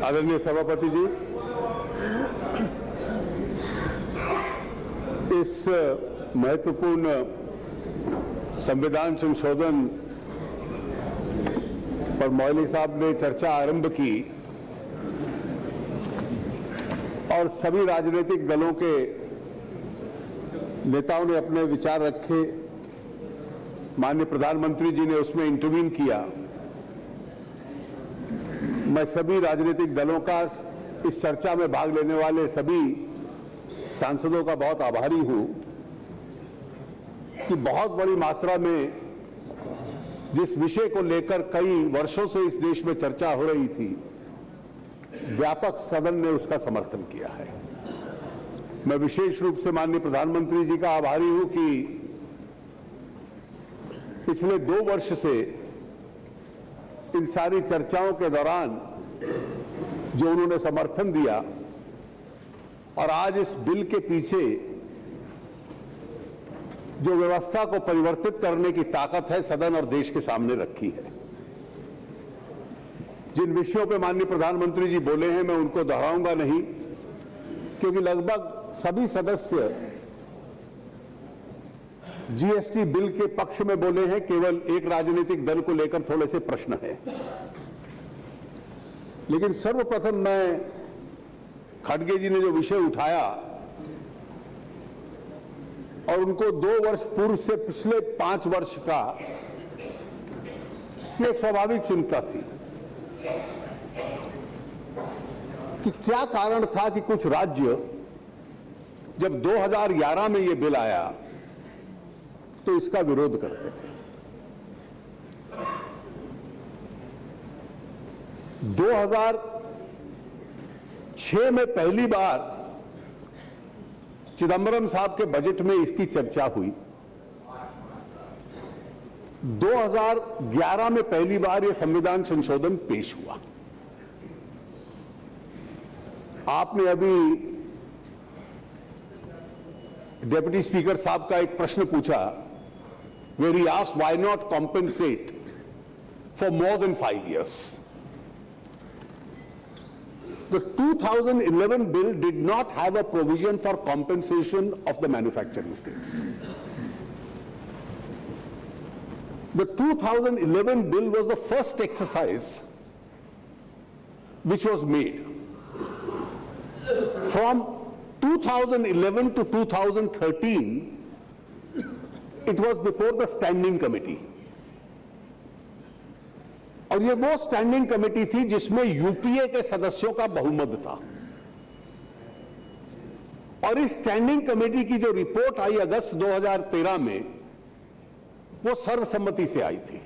आदरणीय सभापति जी, इस महत्वपूर्ण संविधान संशोधन पर मौली साहब ने चर्चा आरंभ की और सभी राजनीतिक दलों के नेताओं ने अपने विचार रखे। माननीय प्रधानमंत्री जी ने उसमें इंटरवीन किया। मैं सभी राजनीतिक दलों का, इस चर्चा में भाग लेने वाले सभी सांसदों का बहुत आभारी हूं कि बहुत बड़ी मात्रा में जिस विषय को लेकर कई वर्षों से इस देश में चर्चा हो रही थी, व्यापक सदन ने उसका समर्थन किया है। मैं विशेष रूप से माननीय प्रधानमंत्री जी का आभारी हूं कि पिछले 2 वर्ष से इन सारी चर्चाओं के दौरान जो उन्होंने समर्थन दिया और आज इस बिल के पीछे जो व्यवस्था को परिवर्तित करने की ताकत है, सदन और देश के सामने रखी है। जिन विषयों पे माननीय प्रधानमंत्री जी बोले हैं, मैं उनको दोहराऊंगा नहीं, क्योंकि लगभग सभी सदस्य जीएसटी बिल के पक्ष में बोले हैं। केवल एक राजनीतिक दल को लेकर थोड़े से प्रश्न हैं। लेकिन सर्वप्रथम मैं खड़गे जी ने जो विषय उठाया और उनको 2 वर्ष पूर्व से पिछले 5 वर्ष का एक स्वाभाविक चिंता थी कि क्या कारण था कि कुछ राज्य जब 2011 में यह बिल आया तो इसका विरोध करते थे। 2006 में पहली बार चिदंबरम साहब के बजट में इसकी चर्चा हुई। 2011 में पहली बार यह संविधान संशोधन पेश हुआ। आपने अभी डिप्टी स्पीकर साहब का एक प्रश्न पूछा, where he asked why not compensate for more than 5 years. The 2011 bill did not have a provision for compensation of the manufacturing states. The 2011 bill was the first exercise which was made. From 2011 to 2013, it was before the standing committee. और ये वो standing committee थी जिसमें UPA के सदस्यों का बहुमत था। और इस स्टैंडिंग कमेटी की जो रिपोर्ट आई अगस्त 2013 में, वो सर्वसम्मति से आई थी।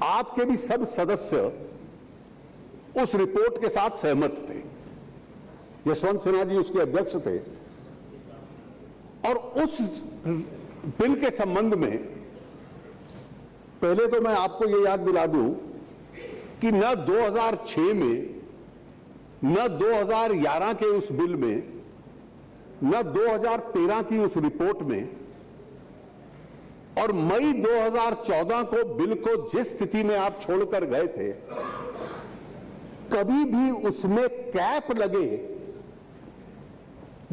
आपके भी सब सदस्य उस रिपोर्ट के साथ सहमत थे। यशवंत सिन्हा जी उसके अध्यक्ष थे। और उस बिल के संबंध में पहले तो मैं आपको यह याद दिला दूं कि न 2006 में, न 2011 के उस बिल में, न 2013 की उस रिपोर्ट में और मई 2014 को बिल को जिस स्थिति में आप छोड़कर गए थे, कभी भी उसमें कैप लगे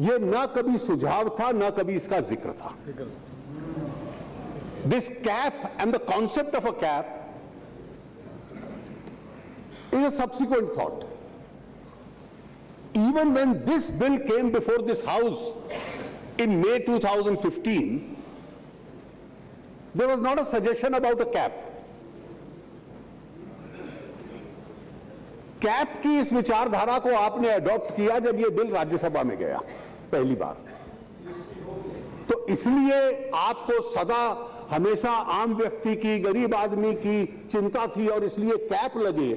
ये न कभी सुझाव था, न कभी इसका जिक्र था। This cap and the concept of a cap is a subsequent thought. Even when this bill came before this House in May 2015, there was not a suggestion about a cap. Cap की इस विचारधारा को आपने adopt किया जब यह bill Rajya Sabha में गया पहली बार। तो इसलिए आपको सदा हमेशा आम व्यक्ति की, गरीब आदमी की चिंता थी और इसलिए कैप लगे।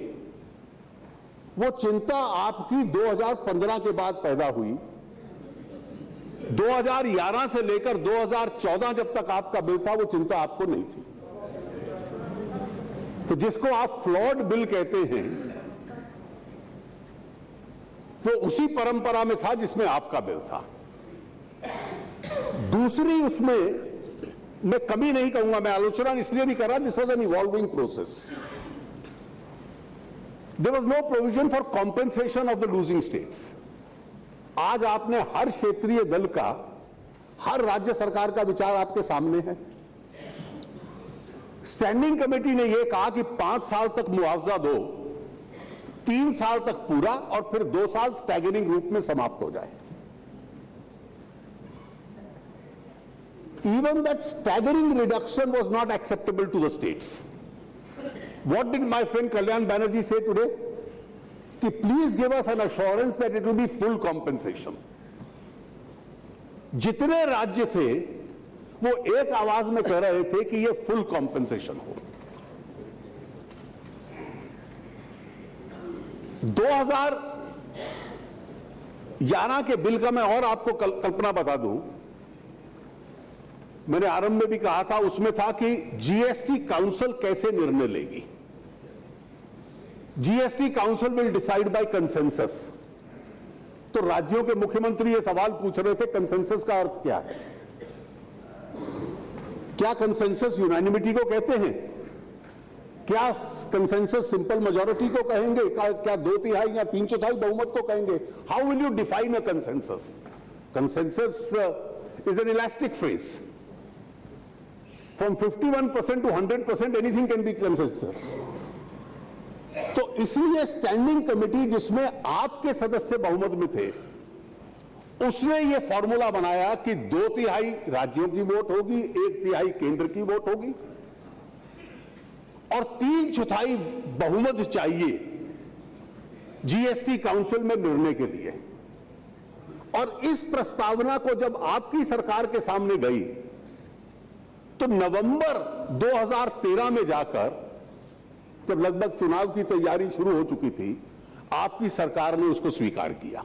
वो चिंता आपकी 2015 के बाद पैदा हुई। 2011 से लेकर 2014 जब तक आपका बिल था, वो चिंता आपको नहीं थी। तो जिसको आप फ्लॉड बिल कहते हैं, वो उसी परंपरा में था जिसमें आपका बिल था। दूसरी, उसमें मैं कमी नहीं कहूंगा, मैं आलोचना इसलिए भी कर रहा, this was an evolving process. There was no provision for compensation of the losing states. आज आपने हर क्षेत्रीय दल का, हर राज्य सरकार का विचार आपके सामने है। स्टैंडिंग कमेटी ने यह कहा कि 5 साल तक मुआवजा दो, 3 साल तक पूरा और फिर 2 साल स्टैगरिंग रूप में समाप्त हो जाए। Even that staggering reduction was not acceptable to the states. What did my friend Kalyan Banerjee say today? कि please give us an assurance that it will be full compensation. जितने राज्य थे वो एक आवाज में कह रहे थे कि ये फुल कॉम्पेंसेशन हो। 2011 के बिल का मैं और आपको कल्पना बता दूं, मैंने आरंभ में भी कहा था, उसमें था कि जीएसटी काउंसिल कैसे निर्णय लेगी। GST council will decide by consensus. तो राज्यों के मुख्यमंत्री ये सवाल पूछ रहे थे, कंसेंसस का अर्थ क्या है? क्या कंसेंसस यूनानिमिटी को कहते हैं? क्या कंसेंसस सिंपल मेजॉरिटी को कहेंगे? क्या 2/3 या 3/4 बहुमत को कहेंगे? How will you define a consensus? Consensus is an elastic phrase. From 51% to 100% anything can be consensus. तो इसलिए स्टैंडिंग कमेटी जिसमें आपके सदस्य बहुमत में थे, उसने ये फॉर्मूला बनाया कि 2/3 राज्यों की वोट होगी, 1/3 केंद्र की वोट होगी और 3/4 बहुमत चाहिए जीएसटी काउंसिल में निर्णय के लिए। और इस प्रस्तावना को जब आपकी सरकार के सामने गई तो नवंबर 2013 में जाकर, जब लगभग चुनाव की तैयारी शुरू हो चुकी थी, आपकी सरकार ने उसको स्वीकार किया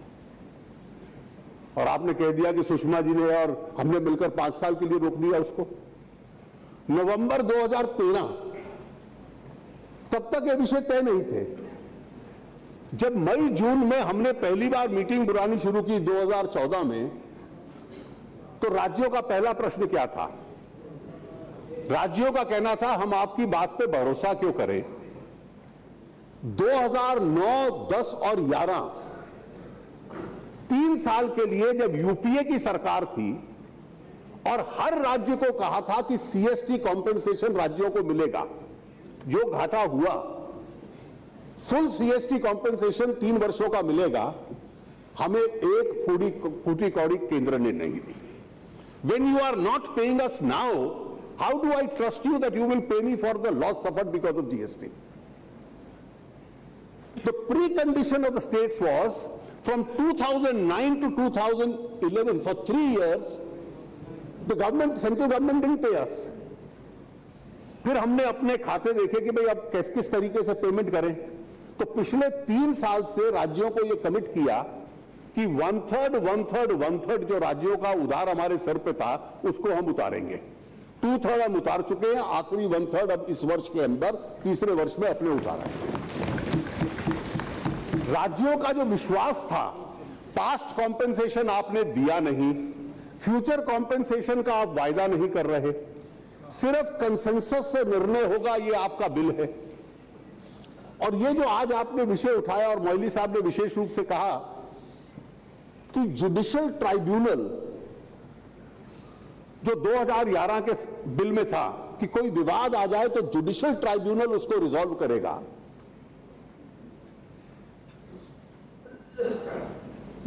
और आपने कह दिया कि सुषमा जी ने और हमने मिलकर 5 साल के लिए रोक दिया उसको। नवंबर 2013 तब तक ये विषय तय नहीं थे। जब मई जून में हमने पहली बार मीटिंग बुलानी शुरू की 2014 में, तो राज्यों का पहला प्रश्न क्या था? राज्यों का कहना था हम आपकी बात पे भरोसा क्यों करें। 2009, 10 और 11 3 साल के लिए जब यूपीए की सरकार थी और हर राज्य को कहा था कि सीएसटी कॉम्पेंसेशन राज्यों को मिलेगा, जो घाटा हुआ फुल सीएसटी कॉम्पेंसेशन 3 वर्षों का मिलेगा, हमें एक फूटी कौड़ी केंद्र ने नहीं दी। When you are not paying us now, how do I trust you that you will pay me for the loss suffered because of GST? The precondition of the states was from 2009 to 2011, for 3 years, the government, central government didn't pay us. फिर हमने अपने खाते देखे कि भाई अब किस तरीके से पेमेंट करें। तो पिछले 3 साल से राज्यों को यह कमिट किया कि 1/3 जो राज्यों का उधार हमारे सर पे था उसको हम उतारेंगे। 2/3 हम उतार चुके हैं, आखिरी 1/3 अब इस वर्ष के अंदर तीसरे वर्ष में अपने उतारेंगे। राज्यों का जो विश्वास था, पास्ट कॉम्पेंसेशन आपने दिया नहीं, फ्यूचर कॉम्पेंसेशन का आप वायदा नहीं कर रहे, सिर्फ कंसेंसस से निर्णय होगा, ये आपका बिल है। और ये जो आज आपने विषय उठाया और मोइली साहब ने विशेष रूप से कहा कि जुडिशियल ट्राइब्यूनल जो 2011 के बिल में था कि कोई विवाद आ जाए तो जुडिशियल ट्राइब्यूनल उसको रिजॉल्व करेगा।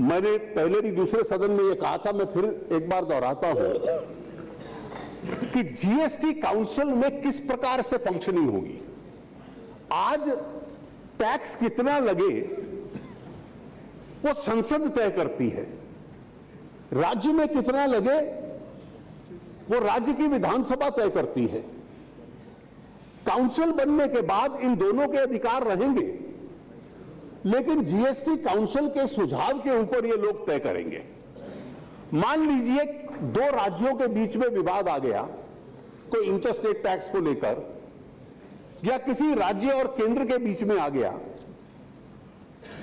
मैंने पहले भी दूसरे सदन में यह कहा था, मैं फिर एक बार दोहराता हूं कि जीएसटी काउंसिल में किस प्रकार से फंक्शनिंग होगी। आज टैक्स कितना लगे वो संसद तय करती है, राज्य में कितना लगे वो राज्य की विधानसभा तय करती है। काउंसिल बनने के बाद इन दोनों के अधिकार रहेंगे, लेकिन जीएसटी काउंसिल के सुझाव के ऊपर ये लोग तय करेंगे। मान लीजिए 2 राज्यों के बीच में विवाद आ गया, कोई इंटरस्टेट टैक्स को लेकर, या किसी राज्य और केंद्र के बीच में आ गया,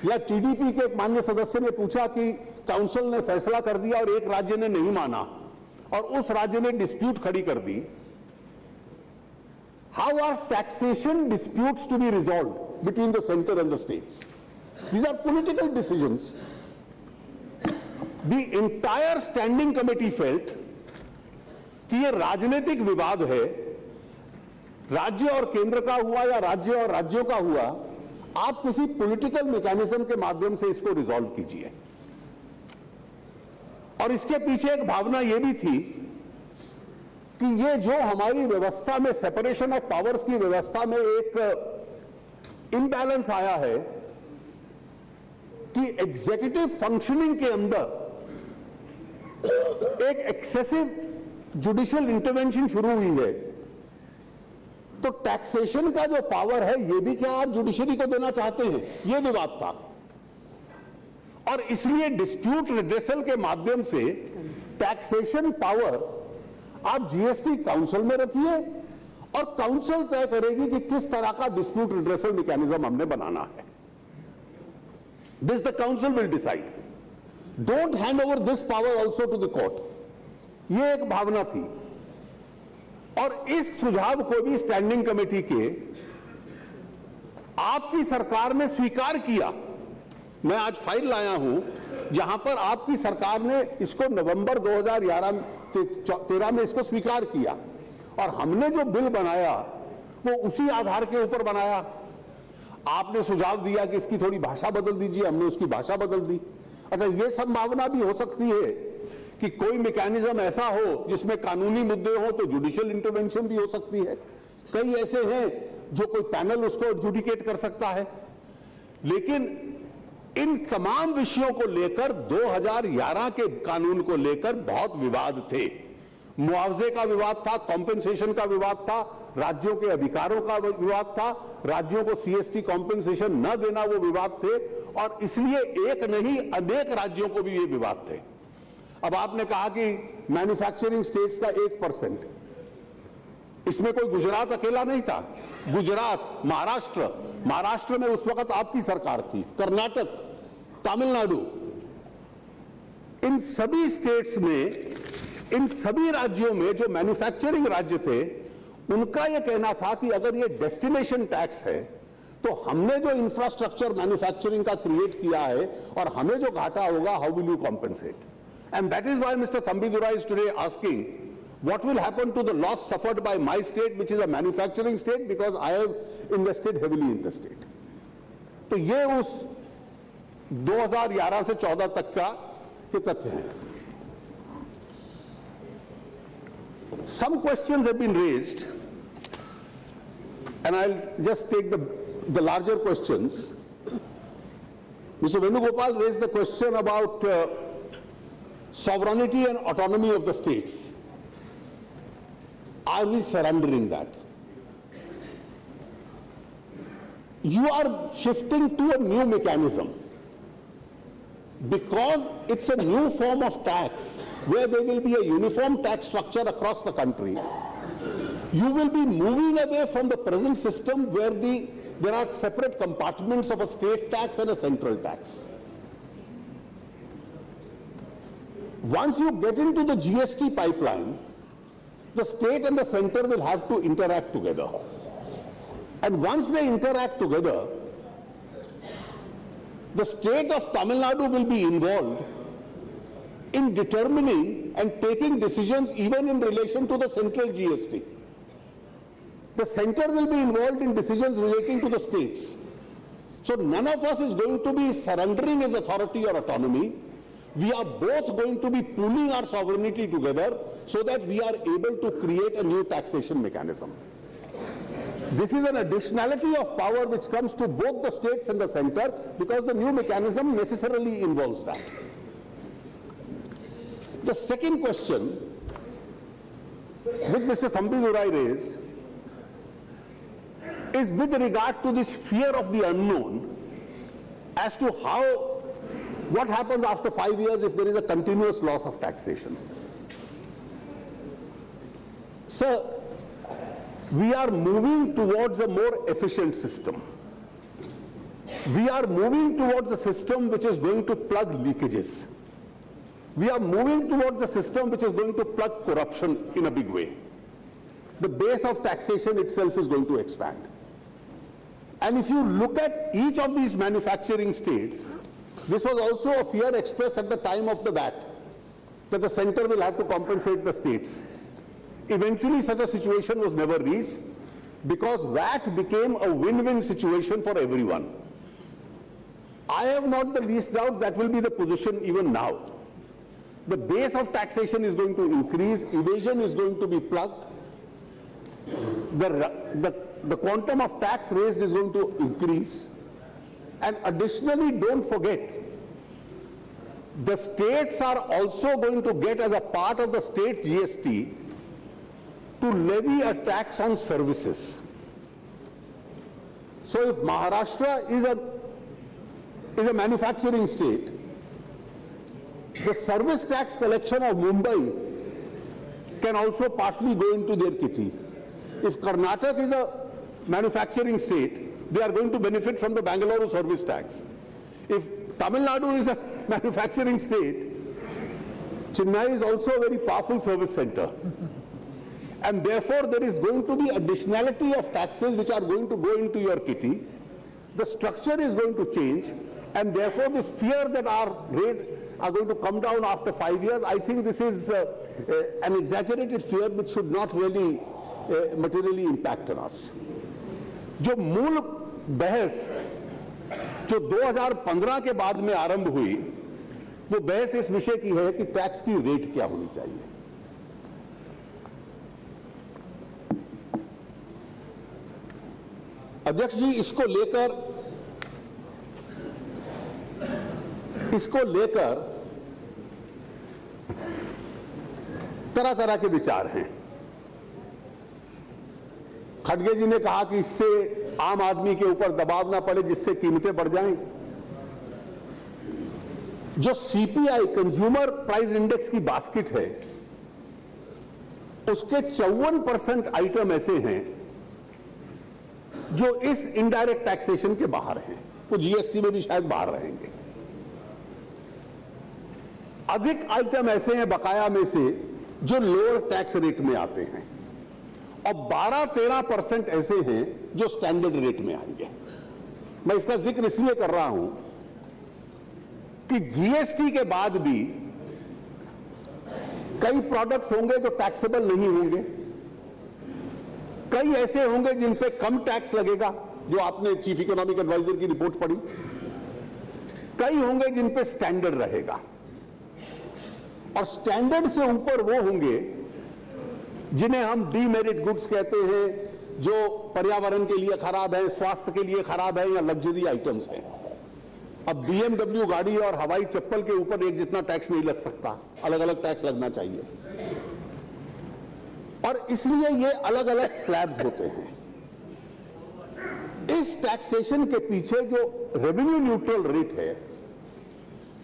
या टीडीपी के एक माननीय सदस्य ने पूछा कि काउंसिल ने फैसला कर दिया और एक राज्य ने नहीं माना और उस राज्य ने डिस्प्यूट खड़ी कर दी। How are taxation disputes to be resolve? between the center and the states. These are political decisions. The entire standing committee felt कि ये राजनीतिक विवाद है, राज्य और केंद्र का हुआ या राज्य और राज्यों का हुआ, आप किसी पॉलिटिकल मैकेनिज्म के माध्यम से इसको रिजॉल्व कीजिए। और इसके पीछे एक भावना यह भी थी कि ये जो हमारी व्यवस्था में सेपरेशन ऑफ पावर्स की व्यवस्था में एक इम्बैलेंस आया है कि एग्जीक्यूटिव फंक्शनिंग के अंदर एक एक्सेसिव जुडिशियल इंटरवेंशन शुरू हुई है, तो टैक्सेशन का जो पावर है ये भी क्या आप जुडिशरी को देना चाहते हैं, ये विवाद था। और इसलिए डिस्प्यूट रिड्रेसल के माध्यम से टैक्सेशन पावर आप जीएसटी काउंसिल में रखिए और काउंसिल तय करेगी कि किस तरह का डिस्प्यूट रिड्रेसल मैकेनिज्म हमने बनाना है। This the council will decide, don't hand over this power also to the court. ये एक भावना थी और इस सुझाव को भी स्टैंडिंग कमेटी के आपकी सरकार ने स्वीकार किया। मैं आज फाइल लाया हूं जहां पर आपकी सरकार ने इसको नवंबर 2013 में इसको स्वीकार किया और हमने जो बिल बनाया वो उसी आधार के ऊपर बनाया। आपने सुझाव दिया कि इसकी थोड़ी भाषा बदल दीजिए, हमने उसकी भाषा बदल दी। अच्छा, ये संभावना भी हो सकती है कि कोई मैकेनिज्म ऐसा हो जिसमें कानूनी मुद्दे हो तो जुडिशियल इंटरवेंशन भी हो सकती है। कई ऐसे हैं जो कोई पैनल उसको एडजुडिकेट कर सकता है। लेकिन इन तमाम विषयों को लेकर 2011 के कानून को लेकर बहुत विवाद थे। मुआवजे का विवाद था, कॉम्पेंसेशन का विवाद था, राज्यों के अधिकारों का विवाद था, राज्यों को सीएसटी कॉम्पेंसेशन न देना वो विवाद थे और इसलिए एक नहीं अनेक राज्यों को भी ये विवाद थे। अब आपने कहा कि मैन्युफैक्चरिंग स्टेट्स का 1%, इसमें कोई गुजरात अकेला नहीं था। गुजरात, महाराष्ट्र में उस वक्त आपकी सरकार थी, कर्नाटक, तमिलनाडु, इन सभी स्टेट्स में, इन सभी राज्यों में जो मैन्युफैक्चरिंग राज्य थे उनका यह कहना था कि अगर ये डेस्टिनेशन टैक्स है तो हमने जो इंफ्रास्ट्रक्चर मैन्युफैक्चरिंग का क्रिएट किया है और हमें जो घाटा होगा, how will you compensate? And that is why Mr. Thambidurai is today asking what will happen to the loss suffered by my state, which is a manufacturing state, because I have invested heavily in the state. तो ये उस 2011 से 14 तक का के तथ्य हैं। Some questions have been raised, and I'll just take the larger questions. Mr. Venugopal raised the question about sovereignty and autonomy of the states. Are we surrendering that? You are shifting to a new mechanism because it's a new form of tax where there will be a uniform tax structure across the country. You will be moving away from the present system where there are separate compartments of a state tax and a central tax. Once you get into the GST pipeline, the state and the center will have to interact together. And once they interact together, the state of Tamil Nadu will be involved in determining and taking decisions even in relation to the central GST. The center will be involved in decisions relating to the states. So none of us is going to be surrendering his authority or autonomy. We are both going to be pooling our sovereignty together so that we are able to create a new taxation mechanism. This is an additionality of power which comes to both the states and the center because the new mechanism necessarily involves that. The second question which Mr. Thambidurai raised is with regard to this fear of the unknown as to what happens after 5 years if there is a continuous loss of taxation. Sir, we are moving towards a more efficient system. We are moving towards a system which is going to plug leakages. We are moving towards a system which is going to plug corruption in a big way. The base of taxation itself is going to expand. And if you look at each of these manufacturing states, this was also a fear expressed at the time of the VAT, that the center will have to compensate the states. Eventually, such a situation was never reached because VAT became a win-win situation for everyone. I have not the least doubt that will be the position even now. The base of taxation is going to increase, evasion is going to be plugged, the quantum of tax raised is going to increase, and additionally, don't forget, the states are also going to get, as a part of the state GST, to levy a tax on services. So if Maharashtra is a manufacturing state, the service tax collection of Mumbai can also partly go into their kitty. If Karnataka is a manufacturing state, they are going to benefit from the Bangalore service tax. If Tamil Nadu is a manufacturing state, Chennai is also a very powerful service center. And therefore, there is going to be additionality of taxes which are going to go into your kitty. The structure is going to change, and therefore this fear that our rates are going to come down after 5 years, I think this is an exaggerated fear which should not really materially impact on us. जो मूल बहस जो 2015 के बाद में आरंभ हुई, वो बहस इस विषय की है कि टैक्स की रेट क्या होनी चाहिए। अध्यक्ष जी, इसको लेकर तरह तरह के विचार हैं। खड़गे जी ने कहा कि इससे आम आदमी के ऊपर दबाव ना पड़े जिससे कीमतें बढ़ जाएं। जो सीपीआई कंज्यूमर प्राइस इंडेक्स की बास्केट है, उसके 54% आइटम ऐसे हैं जो इस इनडायरेक्ट टैक्सेशन के बाहर हैं, वो जीएसटी में भी शायद बाहर रहेंगे। अधिक आइटम ऐसे हैं बकाया में से जो लोअर टैक्स रेट में आते हैं, और 12-13% ऐसे हैं जो स्टैंडर्ड रेट में आएंगे। मैं इसका जिक्र इसलिए कर रहा हूं कि जीएसटी के बाद भी कई प्रोडक्ट्स होंगे जो टैक्सेबल नहीं होंगे, कई ऐसे होंगे जिन पे कम टैक्स लगेगा, जो आपने चीफ इकोनॉमिक एडवाइजर की रिपोर्ट पढ़ी, कई होंगे जिन पे स्टैंडर्ड रहेगा, और स्टैंडर्ड से ऊपर वो होंगे जिन्हें हम डीमेरिट गुड्स कहते हैं, जो पर्यावरण के लिए खराब है, स्वास्थ्य के लिए खराब है, या लग्जरी आइटम्स हैं। अब बीएमडब्ल्यू गाड़ी और हवाई चप्पल के ऊपर एक जितना टैक्स नहीं लग सकता, अलग अलग टैक्स लगना चाहिए, और इसलिए ये अलग अलग स्लैब्स होते हैं। इस टैक्सेशन के पीछे जो रेवेन्यू न्यूट्रल रेट है,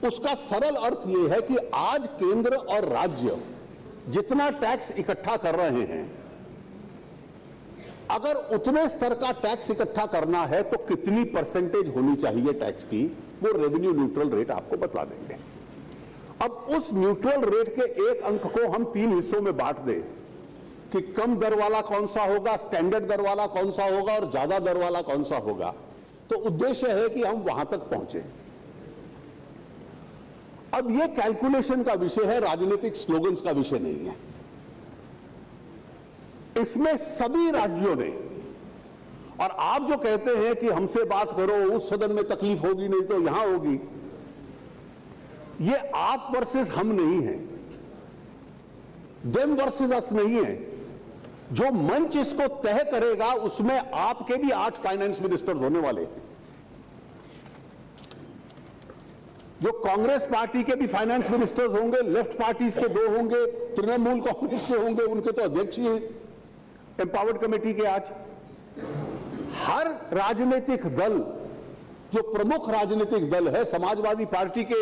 उसका सरल अर्थ यह है कि आज केंद्र और राज्य जितना टैक्स इकट्ठा कर रहे हैं, अगर उतने स्तर का टैक्स इकट्ठा करना है तो कितनी परसेंटेज होनी चाहिए टैक्स की, वो रेवेन्यू न्यूट्रल रेट आपको बता देंगे। अब उस न्यूट्रल रेट के एक अंक को हम 3 हिस्सों में बांट दें कि कम दर वाला कौन सा होगा, स्टैंडर्ड दर वाला कौन सा होगा, और ज्यादा दर वाला कौन सा होगा, तो उद्देश्य है कि हम वहां तक पहुंचे। अब यह कैलकुलेशन का विषय है, राजनीतिक स्लोगन्स का विषय नहीं है। इसमें सभी राज्यों ने, और आप जो कहते हैं कि हमसे बात करो, उस सदन में तकलीफ होगी नहीं तो यहां होगी, यह आप वर्सेस हम नहीं है, देम वर्सेस अस नहीं है। जो मंच इसको तय करेगा उसमें आपके भी 8 फाइनेंस मिनिस्टर्स होने वाले हैं, जो कांग्रेस पार्टी के भी फाइनेंस मिनिस्टर्स होंगे, लेफ्ट पार्टीज के 2 होंगे, तृणमूल कांग्रेस के होंगे, उनके तो अध्यक्ष ही हैं एम्पावर्ड कमेटी के। आज हर राजनीतिक दल, जो प्रमुख राजनीतिक दल है, समाजवादी पार्टी के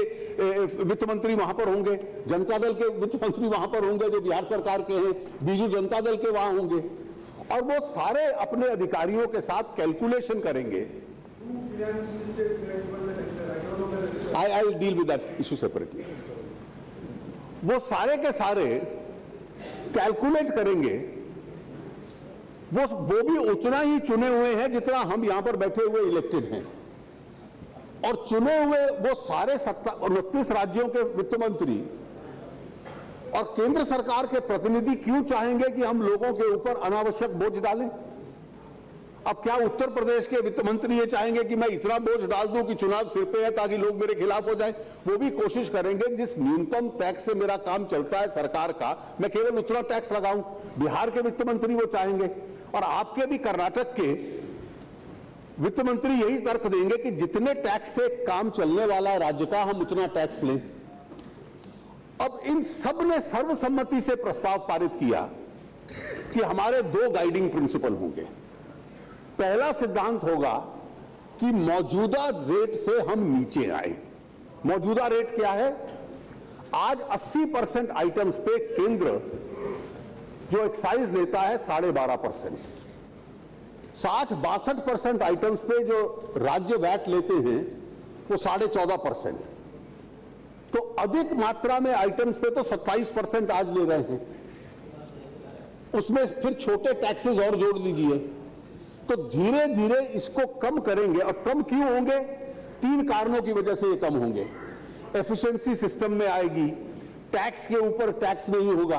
वित्त मंत्री वहां पर होंगे, जनता दल के वित्त मंत्री वहां पर होंगे जो बिहार सरकार के हैं, बीजू जनता दल के वहां होंगे, और वो सारे अपने अधिकारियों के साथ कैलकुलेशन करेंगे। I will deal with that issue separately. वो सारे के सारे कैलकुलेट करेंगे वो भी उतना ही चुने हुए हैं जितना हम यहां पर बैठे हुए इलेक्टेड हैं। और चुने हुए वो सारे 29 राज्यों के वित्त मंत्री और केंद्र सरकार के प्रतिनिधि क्यों चाहेंगे कि हम लोगों के ऊपर अनावश्यक बोझ डालें? अब क्या उत्तर प्रदेश के वित्त मंत्री ये चाहेंगे कि मैं इतना बोझ डाल दूं कि चुनाव सिर पे है ताकि लोग मेरे खिलाफ हो जाएं? वो भी कोशिश करेंगे जिस न्यूनतम टैक्स से मेरा काम चलता है सरकार का, मैं केवल उतना टैक्स लगाऊं। बिहार के वित्त मंत्री वो चाहेंगे, और आपके भी कर्नाटक के वित्त मंत्री यही तर्क देंगे कि जितने टैक्स से काम चलने वाला है राज्य का, हम उतना टैक्स लें। अब इन सब ने सर्वसम्मति से प्रस्ताव पारित किया कि हमारे 2 गाइडिंग प्रिंसिपल होंगे। पहला सिद्धांत होगा कि मौजूदा रेट से हम नीचे आए। मौजूदा रेट क्या है? आज 80% आइटम्स पे केंद्र जो एक्साइज लेता है 12.5%, 60-62% आइटम्स पे जो राज्य वैट लेते हैं वो 14.5%। तो अधिक मात्रा में आइटम्स पे तो 27% आज ले रहे हैं, उसमें फिर छोटे टैक्सेस और जोड़ लीजिए, तो धीरे धीरे इसको कम करेंगे। और कम क्यों होंगे? 3 कारणों की वजह से ये कम होंगे। एफिशिएंसी सिस्टम में आएगी, टैक्स के ऊपर टैक्स नहीं होगा,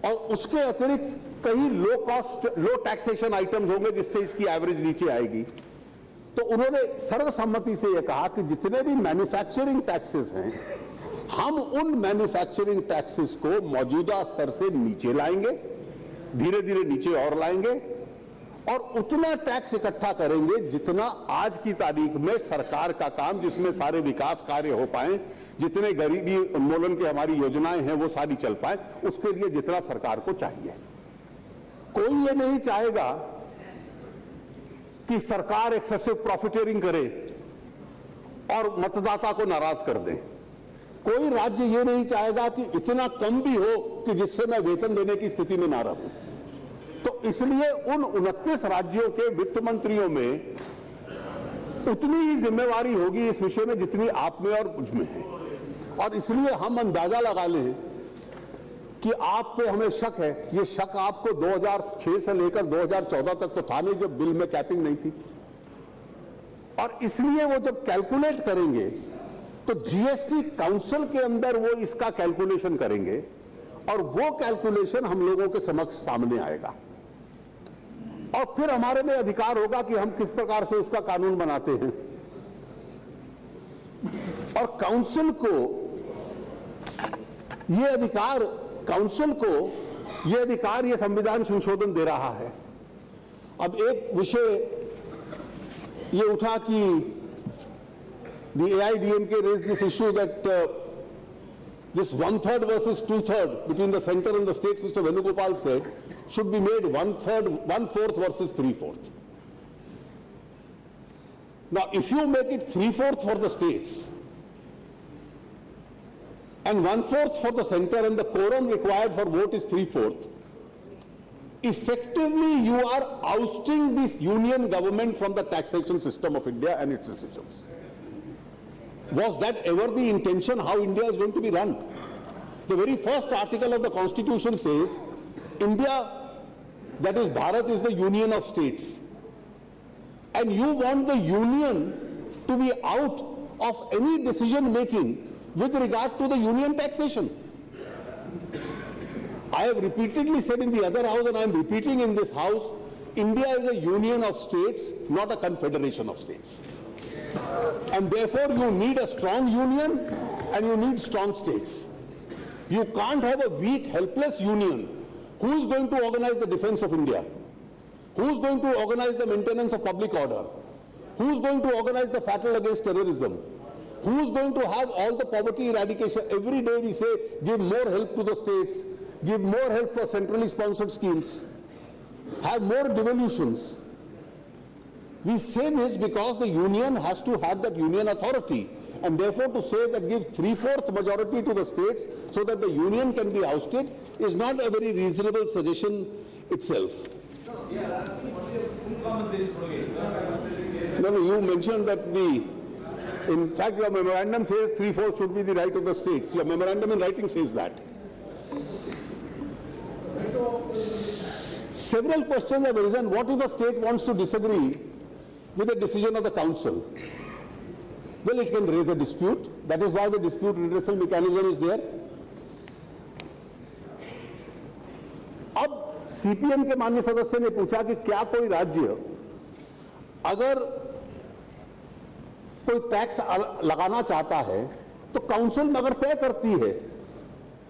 और उसके अतिरिक्त कई लो टैक्सेशन आइटम्स होंगे जिससे इसकी एवरेज नीचे आएगी। तो उन्होंने सर्वसम्मति से यह कहा कि जितने भी मैन्युफैक्चरिंग टैक्सेस हैं, हम उन मैन्युफैक्चरिंग टैक्सेस को मौजूदा स्तर से नीचे लाएंगे, धीरे धीरे नीचे और लाएंगे, और उतना टैक्स इकट्ठा करेंगे जितना आज की तारीख में सरकार का काम, जिसमें सारे विकास कार्य हो पाए, जितने गरीबी उन्मूलन की हमारी योजनाएं हैं वो सारी चल पाए, उसके लिए जितना सरकार को चाहिए। कोई ये नहीं चाहेगा कि सरकार एक्सेसिव प्रॉफिटेरिंग करे और मतदाता को नाराज कर दे। कोई राज्य ये नहीं चाहेगा कि इतना कम भी हो कि जिससे मैं वेतन देने की स्थिति में ना रहूं। तो इसलिए उन 29 राज्यों के वित्त मंत्रियों में उतनी ही जिम्मेवारी होगी इस विषय में जितनी आप में और मुझ में है। और इसलिए हम अंदाजा लगा लें कि आप पे हमें शक है। ये शक आपको 2006 से लेकर 2014 तक तो था नहीं, जब बिल में कैपिंग नहीं थी। और इसलिए वो जब कैलकुलेट करेंगे तो जीएसटी काउंसिल के अंदर वो इसका कैलकुलेशन करेंगे, और वो कैलकुलेशन हम लोगों के समक्ष सामने आएगा, और फिर हमारे में अधिकार होगा कि हम किस प्रकार से उसका कानून बनाते हैं। और काउंसिल को ये अधिकार ये संविधान संशोधन दे रहा है। अब एक विषय ये उठा कि the AIDMK raised this issue that this 1/3 versus 2/3 between the center and the states, Mr. Venugopal said, should be made 1/4 versus 3/4. Now, if you make it 3/4 for the states and 1/4 for the center, and the quorum required for vote is 3/4, effectively you are ousting this union government from the taxation system of India and its decisions. Was that ever the intention how India is going to be run? The very first article of the Constitution says India, that is Bharat, is the union of states, and you want the union to be out of any decision making with regard to the union taxation. I have repeatedly said in the other house, and I am repeating in this house, India is a union of states, not a confederation of states. And therefore you need a strong union and you need strong states. You can't have a weak, helpless union. Who is going to organize the defense of India? Who is going to organize the maintenance of public order? Who is going to organize the battle against terrorism? Who is going to have all the poverty eradication? Every day we say, give more help to the states, give more help for centrally sponsored schemes, have more devolutions. We say this because the union has to have that union authority, and therefore to say that give 3/4 majority to the states so that the union can be ousted is not a very reasonable suggestion itself. No, you mentioned that in fact your memorandum says 3/4 should be the right of the states. Your memorandum in writing says that. several questions have arisen. What if a state wants to disagree with the decision of the council? Well, it can raise a dispute. That is why the dispute redressal mechanism is there. अब CPM के माननीय सदस्य ने पूछा कि क्या कोई राज्य अगर कोई टैक्स लगाना चाहता है तो काउंसिल में अगर तय करती है,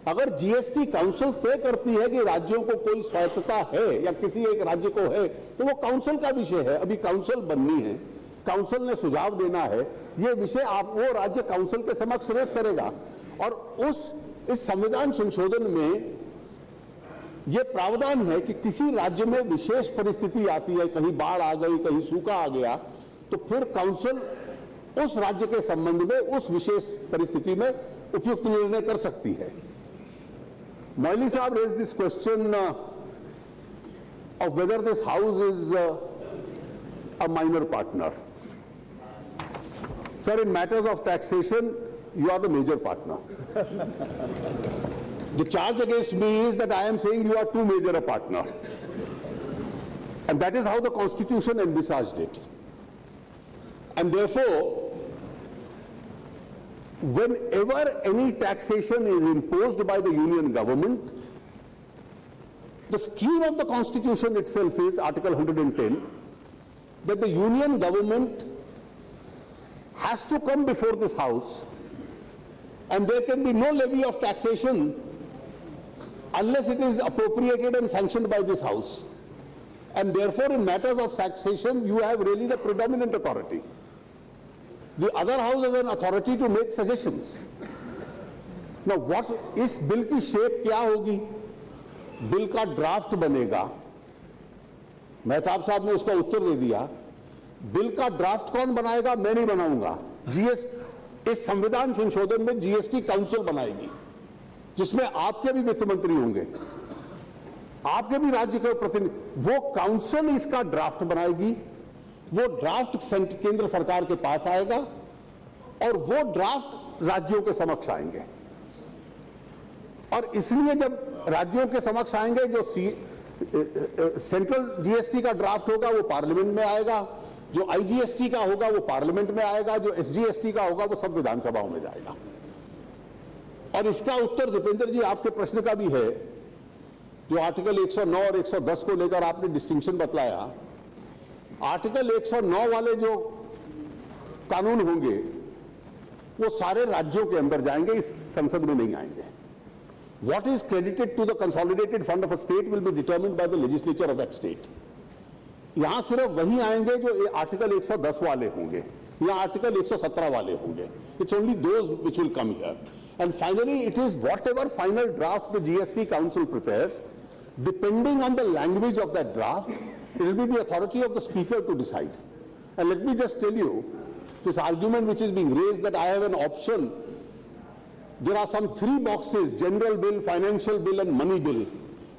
अगर जीएसटी काउंसिल तय करती है कि राज्यों को कोई स्वायत्तता है या किसी एक राज्य को है, तो वो काउंसिल का विषय है। अभी काउंसिल बननी है, काउंसिल ने सुझाव देना है, ये विषय आप वो राज्य काउंसिल के समक्ष रेज करेगा। और इस संविधान संशोधन में ये प्रावधान है कि किसी राज्य में विशेष परिस्थिति आती है, कहीं बाढ़ आ गई, कहीं सूखा आ गया, तो फिर काउंसिल उस राज्य के संबंध में उस विशेष परिस्थिति में उपयुक्त निर्णय कर सकती है। Moily साहब raised this question of whether this house is a minor partner. Sir, in matters of taxation, you are the major partner. The charge against me is that I am saying you are too major a partner. And that is how the Constitution envisaged it. And therefore, whenever any taxation is imposed by the union government, the scheme of the Constitution itself is Article 110, that the union government has to come before this house and there can be no levy of taxation unless it is appropriated and sanctioned by this house. And therefore, in matters of taxation, you have really the predominant authority. The other house has an authority to make suggestions. Now, what इस bill की shape क्या होगी? Bill का draft बनेगा। मेहताब साहब ने उसका उत्तर दे दिया। बिल का ड्राफ्ट कौन बनाएगा? मैं नहीं बनाऊंगा। इस संविधान संशोधन में जीएसटी काउंसिल बनाएगी, जिसमें आपके भी वित्त मंत्री होंगे, आपके भी राज्य के प्रतिनिधि। वो काउंसिल इसका ड्राफ्ट बनाएगी, वो ड्राफ्ट केंद्र सरकार के पास आएगा और वो ड्राफ्ट राज्यों के समक्ष आएंगे। और इसलिए जब राज्यों के समक्ष आएंगे, जो सेंट्रल जीएसटी का ड्राफ्ट होगा वो पार्लियामेंट में आएगा, जो आईजीएसटी का होगा वो पार्लियामेंट में आएगा, जो एसजीएसटी का होगा वो सब विधानसभाओं में जाएगा। और इसका उत्तर दीपेंद्र जी आपके प्रश्न का भी है, जो आर्टिकल 109 और 110 को लेकर आपने डिस्टिंक्शन बतलाया। आर्टिकल 109 वाले जो कानून होंगे वो सारे राज्यों के अंदर जाएंगे, इस संसद में नहीं आएंगे। What is credited to the consolidated fund of a state will be determined by the legislature of that state. यहां सिर्फ वही आएंगे जो आर्टिकल 110 वाले होंगे या आर्टिकल 117 वाले होंगे। It's only those which will come here. And finally, it is whatever final draft the GST Council prepares, depending on the language of that draft, it will be the authority of the speaker to decide. And let me just tell you, this argument which is being raised that I have an option, there are some 3 boxes, general bill, financial bill and money bill,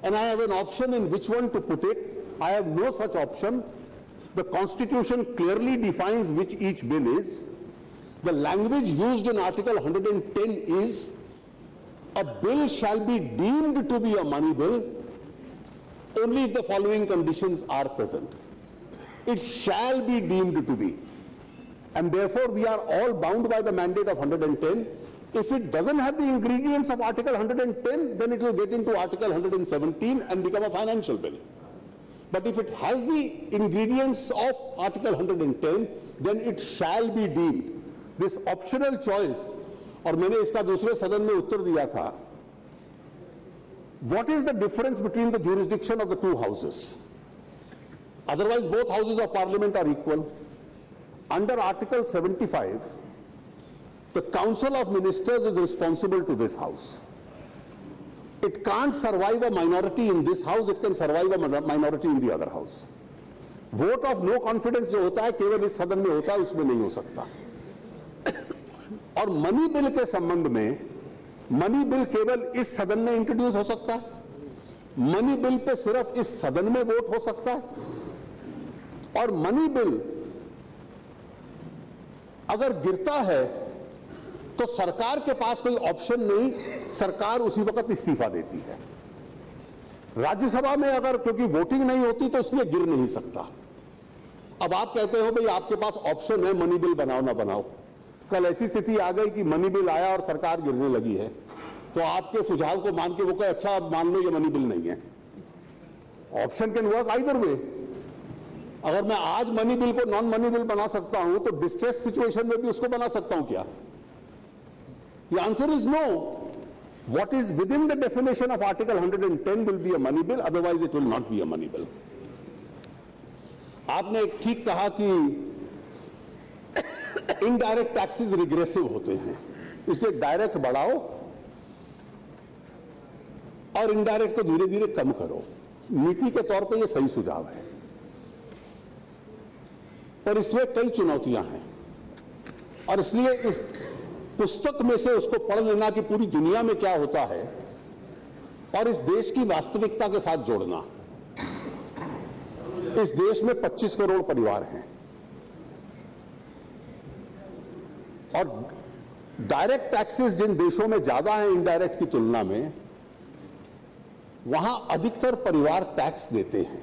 and I have an option in which one to put it. I have no such option. The Constitution clearly defines which each bill is. The language used in Article 110 is, a bill shall be deemed to be a money bill only if the following conditions are present. It shall be deemed to be. And therefore, we are all bound by the mandate of 110. If it doesn't have the ingredients of Article 110, then it will get into Article 117 and become a financial bill. But if it has the ingredients of Article 110, then it shall be deemed. This optional choice, और मैंने इसका दूसरे सदन में उत्तर दिया था, what is the difference between the jurisdiction of the 2 houses? Otherwise, both houses of parliament are equal. Under Article 75, the Council of Ministers is responsible to this house. It can't survive a minority in this house, it can survive a minority in the other house. Vote of no confidence जो होता है केवल इस सदन में होता है, उसमें नहीं हो सकता। और मनी बिल के संबंध में, मनी बिल केवल इस सदन में इंट्रोड्यूस हो सकता है, मनी बिल पे सिर्फ इस सदन में वोट हो सकता है, और मनी बिल अगर गिरता है तो सरकार के पास कोई ऑप्शन नहीं, सरकार उसी वक्त इस्तीफा देती है। राज्यसभा में अगर क्योंकि वोटिंग नहीं होती तो इसलिए गिर नहीं सकता। अब आप कहते हो भाई आपके पास ऑप्शन है मनी बिल बनाओ ना बनाओ, कल ऐसी स्थिति आ गई कि मनी बिल आया और सरकार गिरने लगी है, तो आपके सुझाव को मान के वो कहे अच्छा अब मान लो ये मनी बिल नहीं है। Option can work either way. अगर मैं आज मनी बिल को नॉन मनी बिल बना सकता हूं तो डिस्ट्रेस सिचुएशन में भी उसको बना सकता हूं क्या? The answer is no. What is within the definition of Article 110 will be a money bill, otherwise it will not be a money bill. आपने एक ठीक कहा कि इनडायरेक्ट टैक्सेस रिग्रेसिव होते हैं, इसलिए डायरेक्ट बढ़ाओ और इनडायरेक्ट को धीरे धीरे कम करो। नीति के तौर पे ये सही सुझाव है, पर इसमें कई चुनौतियां हैं और इसलिए इस पुस्तक में से उसको पढ़ लेना कि पूरी दुनिया में क्या होता है और इस देश की वास्तविकता के साथ जोड़ना। इस देश में 25 करोड़ परिवार हैं और डायरेक्ट टैक्सेस जिन देशों में ज्यादा हैं इनडायरेक्ट की तुलना में, वहां अधिकतर परिवार टैक्स देते हैं।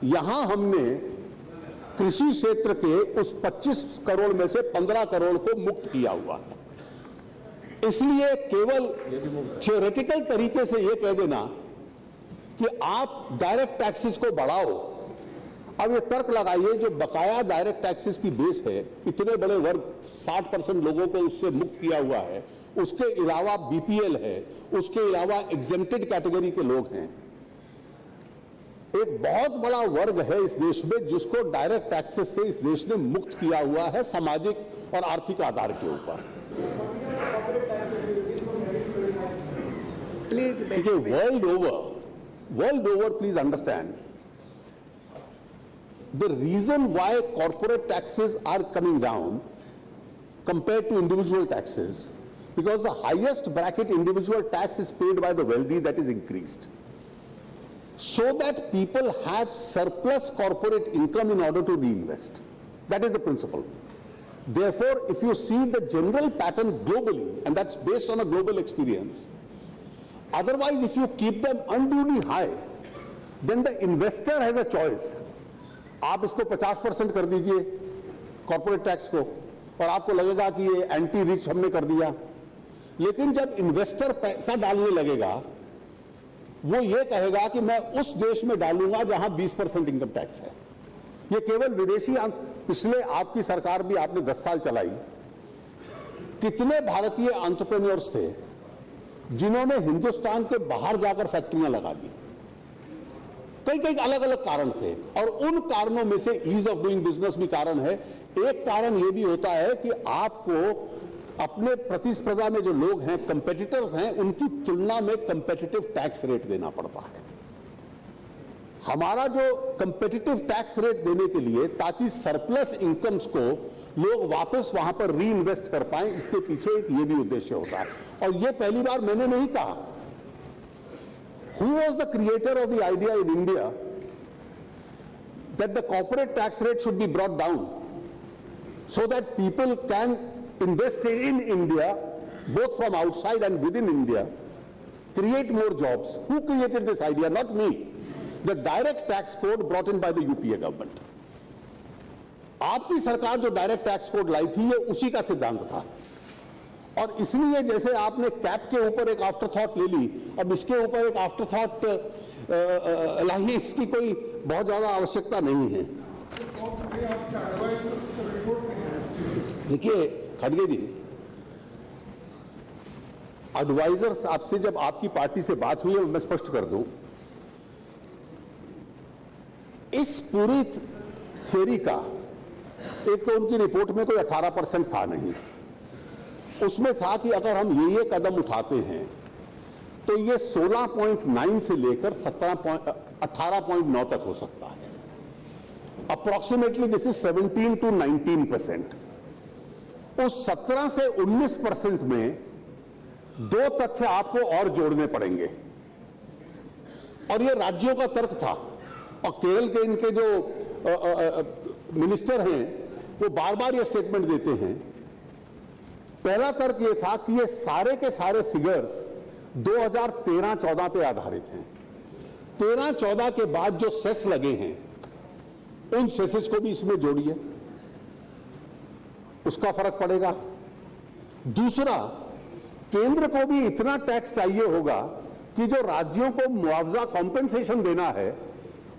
यहां हमने कृषि क्षेत्र के उस 25 करोड़ में से 15 करोड़ को मुक्त किया हुआ है। इसलिए केवल थ्योरेटिकल तरीके से यह कह देना कि आप डायरेक्ट टैक्सेस को बढ़ाओ, अब ये तर्क लगाइए जो बकाया डायरेक्ट टैक्सेस की बेस है, इतने बड़े वर्ग 60% लोगों को उससे मुक्त किया हुआ है, उसके अलावा बीपीएल है, उसके अलावा एग्जेम्प्टेड कैटेगरी के लोग हैं। एक बहुत बड़ा वर्ग है इस देश में जिसको डायरेक्ट टैक्सेस से इस देश ने मुक्त किया हुआ है सामाजिक और आर्थिक आधार के ऊपर। देखिए world over please understand the reason why corporate taxes are coming down compared to individual taxes, because the highest bracket individual tax is paid by the wealthy, that is increased, so that people have surplus corporate income in order to reinvest. That is the principle. Therefore, if you see the general pattern globally, and that's based on a global experience, otherwise if you keep them unduly high, then the investor has a choice. आप इसको 50% कर दीजिए corporate tax को और आपको लगेगा कि ये एंटी रिच हमने कर दिया, लेकिन जब इन्वेस्टर पैसा डालने लगेगा वो ये कहेगा कि मैं उस देश में डालूंगा जहां 20% इनकम टैक्स है। ये केवल विदेशी, पिछले आपकी सरकार भी आपने 10 साल चलाई, कितने भारतीय एंटरप्रेन्योर्स थे जिन्होंने हिंदुस्तान के बाहर जाकर फैक्ट्रियां लगा दी। कई कई अलग अलग कारण थे और उन कारणों में से ईज ऑफ डूइंग बिजनेस भी कारण है। एक कारण यह भी होता है कि आपको अपने प्रतिस्पर्धा में जो लोग हैं, कंपेटिटर्स हैं, उनकी तुलना में कंपेटिटिव टैक्स रेट देना पड़ता है। हमारा जो कंपेटिटिव टैक्स रेट देने के लिए ताकि सरप्लस इनकम्स को लोग वापस वहां पर री इन्वेस्ट कर पाए, इसके पीछे एक ये भी उद्देश्य होता है। और ये पहली बार मैंने नहीं कहा। Who was the creator of the idea in India that the corporate tax rate should be brought down so that people can invest in India, both from outside and within India, create more jobs? Who created this idea? Not me. The direct tax code brought in by the UPA government. आपकी सरकार जो direct tax code लाई थी ये उसी का सिद्धांत था और इसलिए जैसे आपने कैप के ऊपर एक आफ्टर थॉट ले ली, अब इसके ऊपर एक आफ्टर थॉट लाइए, इसकी कोई बहुत ज्यादा आवश्यकता नहीं है। देखिए खड़गे जी, एडवाइजर्स आपसे जब आपकी पार्टी से बात हुई है, मैं स्पष्ट कर दूं, इस पूरी थ्योरी का एक तो उनकी रिपोर्ट में कोई 18% था नहीं, उसमें था कि अगर हम ये कदम उठाते हैं तो ये 16.9 से लेकर 18.9 तक हो सकता है। Approximately this is 17 to 19%। उस 17 से 19% में दो तथ्य आपको और जोड़ने पड़ेंगे और ये राज्यों का तर्क था और केरल के इनके जो मिनिस्टर हैं वो बार बार ये स्टेटमेंट देते हैं। पहला तर्क ये था कि ये सारे के सारे फिगर्स 2013-14 पे आधारित हैं। 13-14 के बाद जो सेस लगे हैं उन सेसेस को भी इसमें जोड़िए, उसका फर्क पड़ेगा। दूसरा, केंद्र को भी इतना टैक्स चाहिए होगा कि जो राज्यों को मुआवजा कॉम्पेंसेशन देना है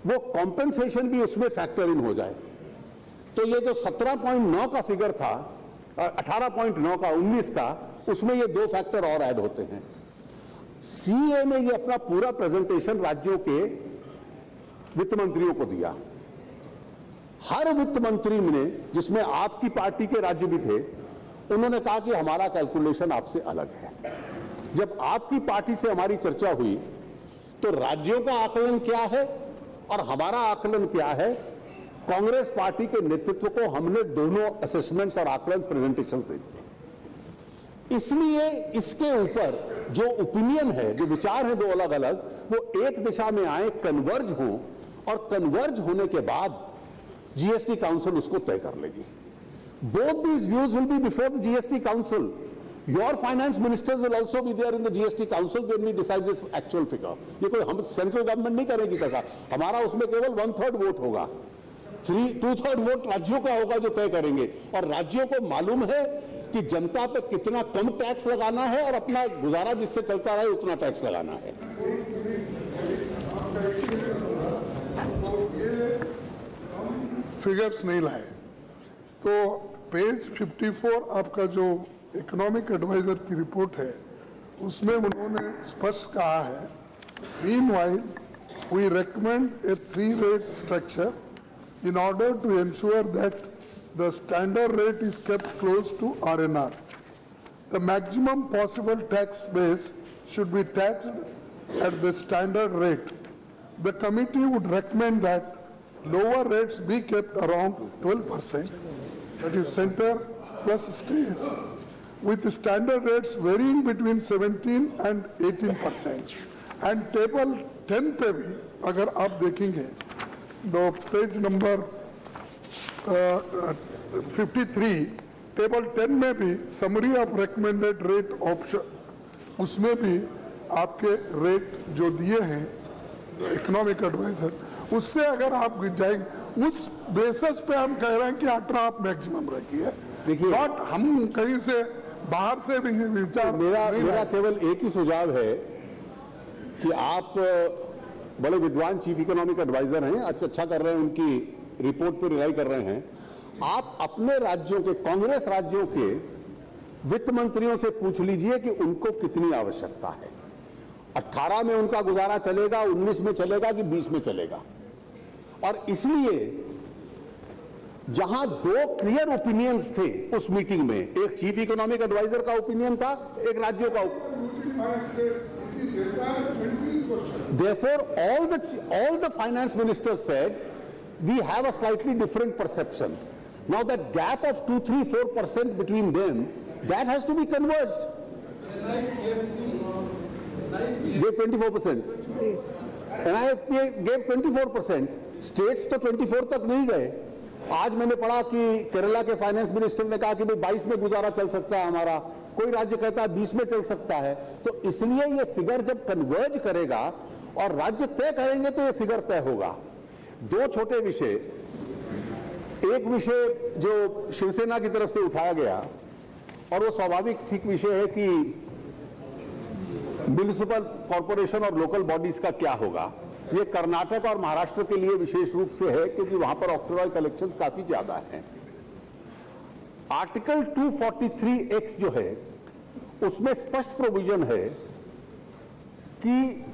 वो कॉम्पेंसेशन भी उसमें फैक्टर इन हो जाए। तो ये जो 17.9 का फिगर था, 18.9 का, 19 का, उसमें ये दो फैक्टर और ऐड होते हैं। सीए ने ये अपना पूरा प्रेजेंटेशन राज्यों के वित्त मंत्रियों को दिया। हर वित्त मंत्री ने, जिसमें आपकी पार्टी के राज्य भी थे, उन्होंने कहा कि हमारा कैलकुलेशन आपसे अलग है। जब आपकी पार्टी से हमारी चर्चा हुई तो राज्यों का आकलन क्या है और हमारा आकलन क्या है, कांग्रेस पार्टी के नेतृत्व को हमने दोनों असेसमेंट्स और आकलन प्रेजेंटेशंस दे दिए। इसलिए इसके ऊपर जो ओपिनियन है, जो विचार है दो अलग अलग, वो एक दिशा में आए, कन्वर्ज हो, और कन्वर्ज होने के बाद जीएसटी काउंसिल उसको तय कर लेगी। Both these views will be before the GST Council. Your finance ministers will also be there in the GST Council when we decide this actual figure. ये कोई हम सेंट्रल गवर्नमेंट नहीं करेगी तैसा, हमारा उसमें केवल 1/3 वोट होगा, 2/3 वोट राज्यों का होगा जो तय करेंगे। और राज्यों को मालूम है कि जनता पे कितना कम टैक्स लगाना है और अपना गुजारा जिससे चलता रहे उतना टैक्स लगाना है। फिगर्स नहीं लाए तो पेज 54 आपका जो इकोनॉमिक एडवाइजर की रिपोर्ट है उसमें उन्होंने स्पष्ट कहा है, meanwhile we recommend a 3 rate structure in order to ensure that the standard rate is kept close to RNR. The maximum possible tax base should be taxed at the standard rate. The committee would recommend that lower rates be kept around 12%, that is center plus states, with the standard rates varying between 17 and 18%. And table 10 पे भी अगर आप देखेंगे तो page number 53, table 10 में भी summary of recommended rate option, उसमें भी आपके रेट जो दिए हैं इकोनॉमिक एडवाइजर, उससे अगर आप जाएंगे उस बेसिस पे हम कह रहे हैं कि 18 आप मैक्सिमम रखिए। देखिए, नॉट हम कहीं से बाहर से भी विचार। मेरा केवल एक ही सुझाव है कि आप बड़े विद्वान चीफ इकोनॉमिक एडवाइजर हैं, अच्छा कर रहे हैं, उनकी रिपोर्ट पर रिलाई कर रहे हैं। आप अपने राज्यों के, कांग्रेस राज्यों के वित्त मंत्रियों से पूछ लीजिए कि उनको कितनी आवश्यकता है। 18 में उनका गुजारा चलेगा, 19 में चलेगा कि 20 में चलेगा। और इसलिए जहां 2 क्लियर ओपिनियंस थे उस मीटिंग में, एक चीफ इकोनॉमिक एडवाइजर का ओपिनियन था, एक राज्यों का। Therefore, all the finance ministers said we have a slightly different perception. Now that gap of 2, 3, 4% between them, that has to be converged. Gave 24%. NIFP gave 24%. States तो 24 तक नहीं गए। आज मैंने पढ़ा कि केरला के फाइनेंस मिनिस्टर ने कहा कि भाई 22 में गुजारा चल सकता है हमारा, कोई राज्य कहता है 20 में चल सकता है। तो इसलिए ये फिगर जब कन्वर्ज करेगा और राज्य तय करेंगे तो ये फिगर तय होगा। 2 छोटे विषय, एक विषय जो शिवसेना की तरफ से उठाया गया और वो स्वाभाविक ठीक विषय है कि म्युनिसिपल कॉर्पोरेशन और लोकल बॉडीज का क्या होगा। ये कर्नाटक और महाराष्ट्र के लिए विशेष रूप से है क्योंकि वहां पर ऑक्ट्रॉय कलेक्शंस काफी ज्यादा हैं। आर्टिकल 243X जो है उसमें स्पष्ट प्रोविजन है कि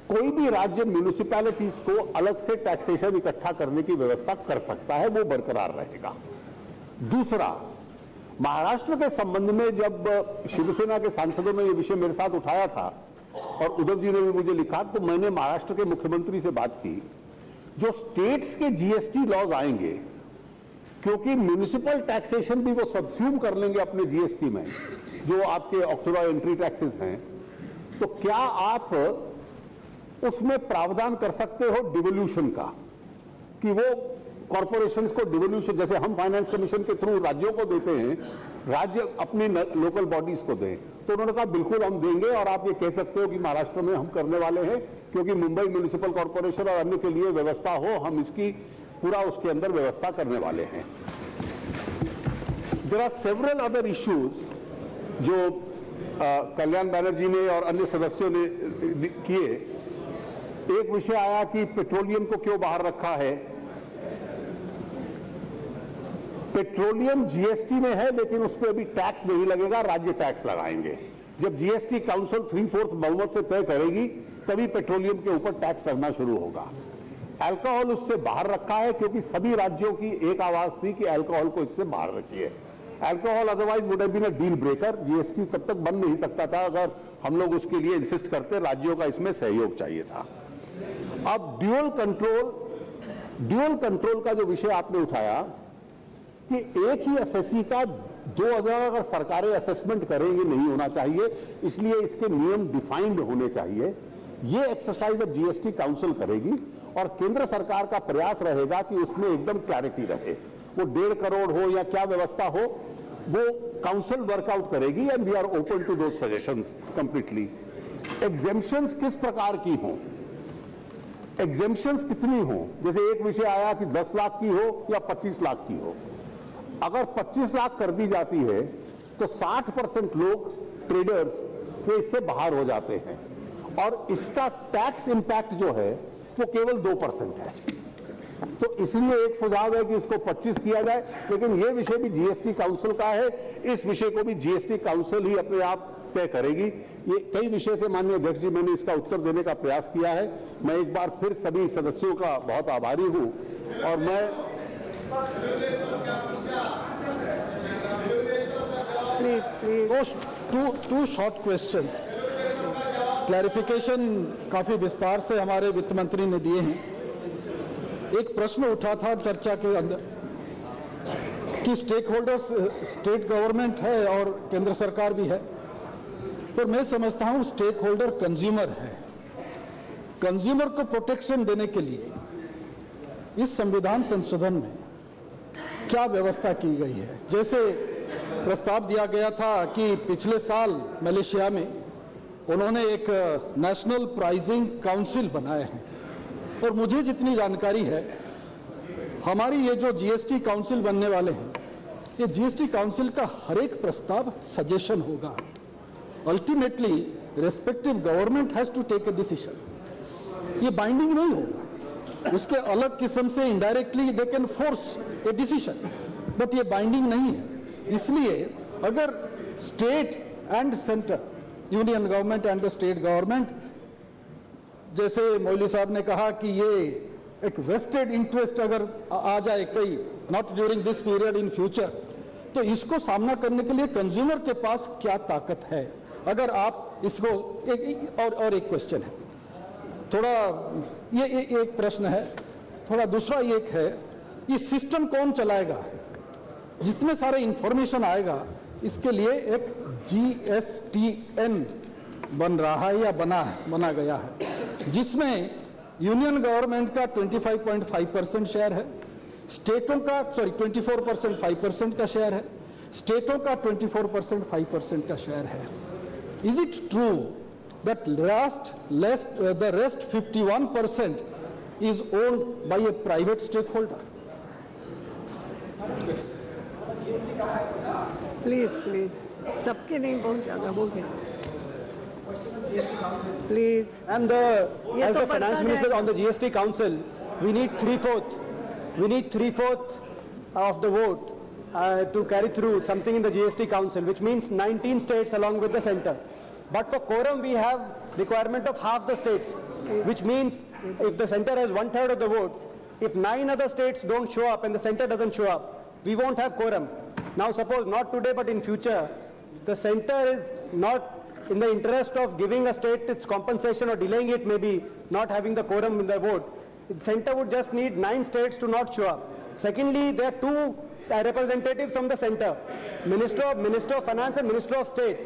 कोई भी राज्य म्युनिसिपैलिटीज को अलग से टैक्सेशन इकट्ठा करने की व्यवस्था कर सकता है, वो बरकरार रहेगा। दूसरा, महाराष्ट्र के संबंध में जब शिवसेना के सांसदों ने यह विषय मेरे साथ उठाया था और उद्धव जी ने भी मुझे लिखा, तो मैंने महाराष्ट्र के मुख्यमंत्री से बात की। जो स्टेट्स के जीएसटी लॉज आएंगे, क्योंकि म्युनिसिपल टैक्सेशन भी वो सब्स्यूम कर लेंगे अपने जीएसटी में, जो आपके ऑक्ट्रॉय एंट्री टैक्सेस हैं, तो क्या आप उसमें प्रावधान कर सकते हो डिवोल्यूशन का, कि वो कॉर्पोरेशंस को डिवोल्यूशन, जैसे हम फाइनेंस कमीशन के थ्रू राज्यों को देते हैं, राज्य अपनी लोकल बॉडीज को दें। तो उन्होंने कहा बिल्कुल हम देंगे, और आप ये कह सकते हो कि महाराष्ट्र में हम करने वाले हैं, क्योंकि मुंबई म्युनिसिपल कॉर्पोरेशन और अन्य के लिए व्यवस्था हो, हम इसकी पूरा उसके अंदर व्यवस्था करने वाले हैं। There are several other issues जो कल्याण बैनर्जी ने और अन्य सदस्यों ने किए। एक विषय आया कि पेट्रोलियम को क्यों बाहर रखा है। पेट्रोलियम जीएसटी में है, लेकिन उस पर अभी टैक्स नहीं लगेगा, राज्य टैक्स लगाएंगे। जब जीएसटी काउंसिल 3/4 बहुमत से तय करेगी तभी पेट्रोलियम के ऊपर टैक्स लगना शुरू होगा। अल्कोहल उससे बाहर रखा है क्योंकि सभी राज्यों की एक आवाज थी कि अल्कोहल को इससे बाहर रखिए। Alcohol otherwise would have been a deal breaker. GST तब तक बन नहीं सकता था अगर हम लोग उसके लिए इंसिस्ट करते, राज्यों का इसमें सहयोग चाहिए था। अब ड्यूअल कंट्रोल का जो विषय आपने उठाया कि एक ही असेसी का 2000 अगर सरकारें असेसमेंट करेंगी नहीं होना चाहिए, इसलिए इसके नियम डिफाइंड होने चाहिए। ये एक्सरसाइज अब जीएसटी काउंसिल करेगी और केंद्र सरकार का प्रयास रहेगा कि उसमें एकदम क्लैरिटी रहे। वो 1.5 करोड़ हो या क्या व्यवस्था हो, वो काउंसिल वर्कआउट करेगी and we are open to those suggestions completely. Exemptions किस प्रकार की हों, एग्जेम्पशंस कितनी हो, जैसे एक विषय आया कि 10 लाख की हो या 25 लाख की हो। अगर 25 लाख कर दी जाती है तो 60% लोग ट्रेडर्स वो इससे बाहर हो जाते हैं और इसका टैक्स इंपैक्ट जो है वो केवल 2% है। तो इसलिए एक सुझाव है कि इसको 25 किया जाए, लेकिन यह विषय भी जीएसटी काउंसिल का है, इस विषय को भी जीएसटी काउंसिल ही अपने आप तय करेगी। ये कई विषय से माननीय अध्यक्ष जी मैंने इसका उत्तर देने का प्रयास किया है। मैं एक बार फिर सभी सदस्यों का बहुत आभारी हूं और मैं टू शॉर्ट क्वेश्चंस। क्लैरिफिकेशन काफी विस्तार से हमारे वित्त मंत्री ने दिए हैं। एक प्रश्न उठा था चर्चा के अंदर कि स्टेक होल्डर्स स्टेट गवर्नमेंट है और केंद्र सरकार भी है, पर मैं समझता हूं स्टेक होल्डर कंज्यूमर है। कंज्यूमर को प्रोटेक्शन देने के लिए इस संविधान संशोधन में क्या व्यवस्था की गई है? जैसे प्रस्ताव दिया गया था कि पिछले साल मलेशिया में उन्होंने एक नेशनल प्राइसिंग काउंसिल बनाए हैं, और मुझे जितनी जानकारी है हमारी ये जो जीएसटी काउंसिल बनने वाले हैं, ये जीएसटी काउंसिल का हर एक प्रस्ताव सजेशन होगा। Ultimately respective government has to take a decision. ये बाइंडिंग नहीं होगा, उसके अलग किस्म से indirectly they can force a decision, but ये बाइंडिंग नहीं है। इसलिए अगर state and centre, union government and the state government, जैसे मौली साहब ने कहा कि ये एक वेस्टेड इंटरेस्ट अगर आ जाए कई, not during this period in future, तो इसको सामना करने के लिए कंज्यूमर के पास क्या ताकत है? अगर आप इसको और एक क्वेश्चन है, थोड़ा ये एक प्रश्न है, थोड़ा दूसरा एक है, ये सिस्टम कौन चलाएगा? जितने सारे इंफॉर्मेशन आएगा इसके लिए एक GSTN बन रहा है या बना गया है, जिसमें यूनियन गवर्नमेंट का 25.5% शेयर है, स्टेटों का 24% 5% का शेयर है, स्टेटों का 24% 5% का शेयर है। Is it true that the rest 51% is owned by a private stakeholder? Please सबके नहीं, बहुत ज्यादा हो गया। Please. And as the finance minister on the GST council, we need 3/4 of the vote to carry through something in the GST council, which means 19 states along with the center. But for quorum, we have requirement of half the states, which means if the center has 1/3 of the votes, if 9 other states don't show up and the center doesn't show up, we won't have quorum. Now suppose not today but in future, the center is not in the interest of giving a state its compensation or delaying it, maybe not having the quorum in the vote. The center would just need 9 states to not show up. Secondly, there are 2 representatives from the center, Minister of Finance and Minister of State.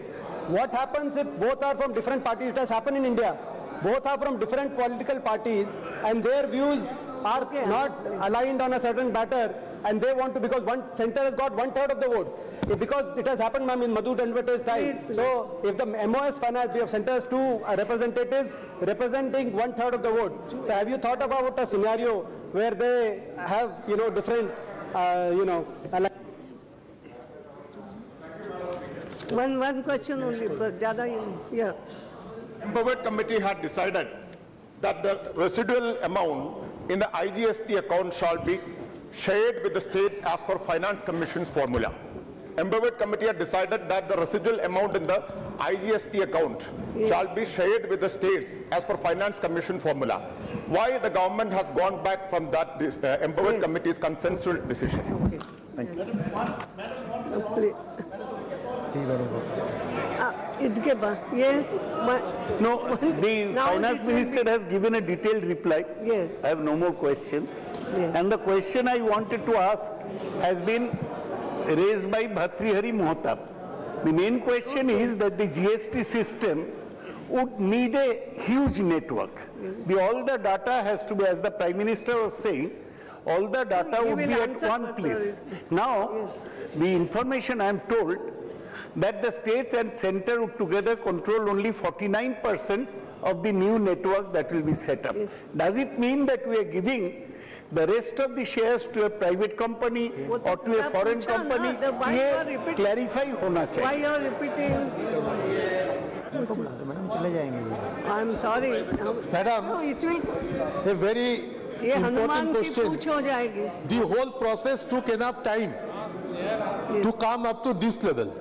What happens if both are from different parties? It has happened in India. Both are from different political parties and their views are not aligned on a certain matter. and they want to, because one center has got 1/3 of the vote. Because it has happened, ma'am, in Madhu Tanvate's time. So if the MOS finance, we have sent us two representatives representing 1/3 of the vote. So have you thought about a scenario where they have, different, One question only, but ज़्यादा yeah. Empowered Committee had decided that the residual amount in the IGST account shall be shared with the state as per Finance Commission's formula. Empowered Committee had decided that the residual amount in the IGST account shall be shared with the states as per Finance Commission formula. Why the government has gone back from that Empowered Committee's consensual decision? Okay. Thank you. Yes. No, the Finance Minister has given a detailed reply. Yes. I have no more questions. Yes. And the question I wanted to ask has been raised by Bhartrihari Mohtab. The main question is that the GST system would need a huge network. All the data has to be, as the Prime Minister was saying, all the data would be at one place. Now, the information I am told that the states and center would together control only 49% of the new network that will be set up. Yes. Does it mean that we are giving the rest of the shares to a private company or to a foreign company? ये clarify होना चाहिए. Why you are repeating? I'm sorry. Madam, no, it will. A very important question. The whole process took enough time to come up to this level.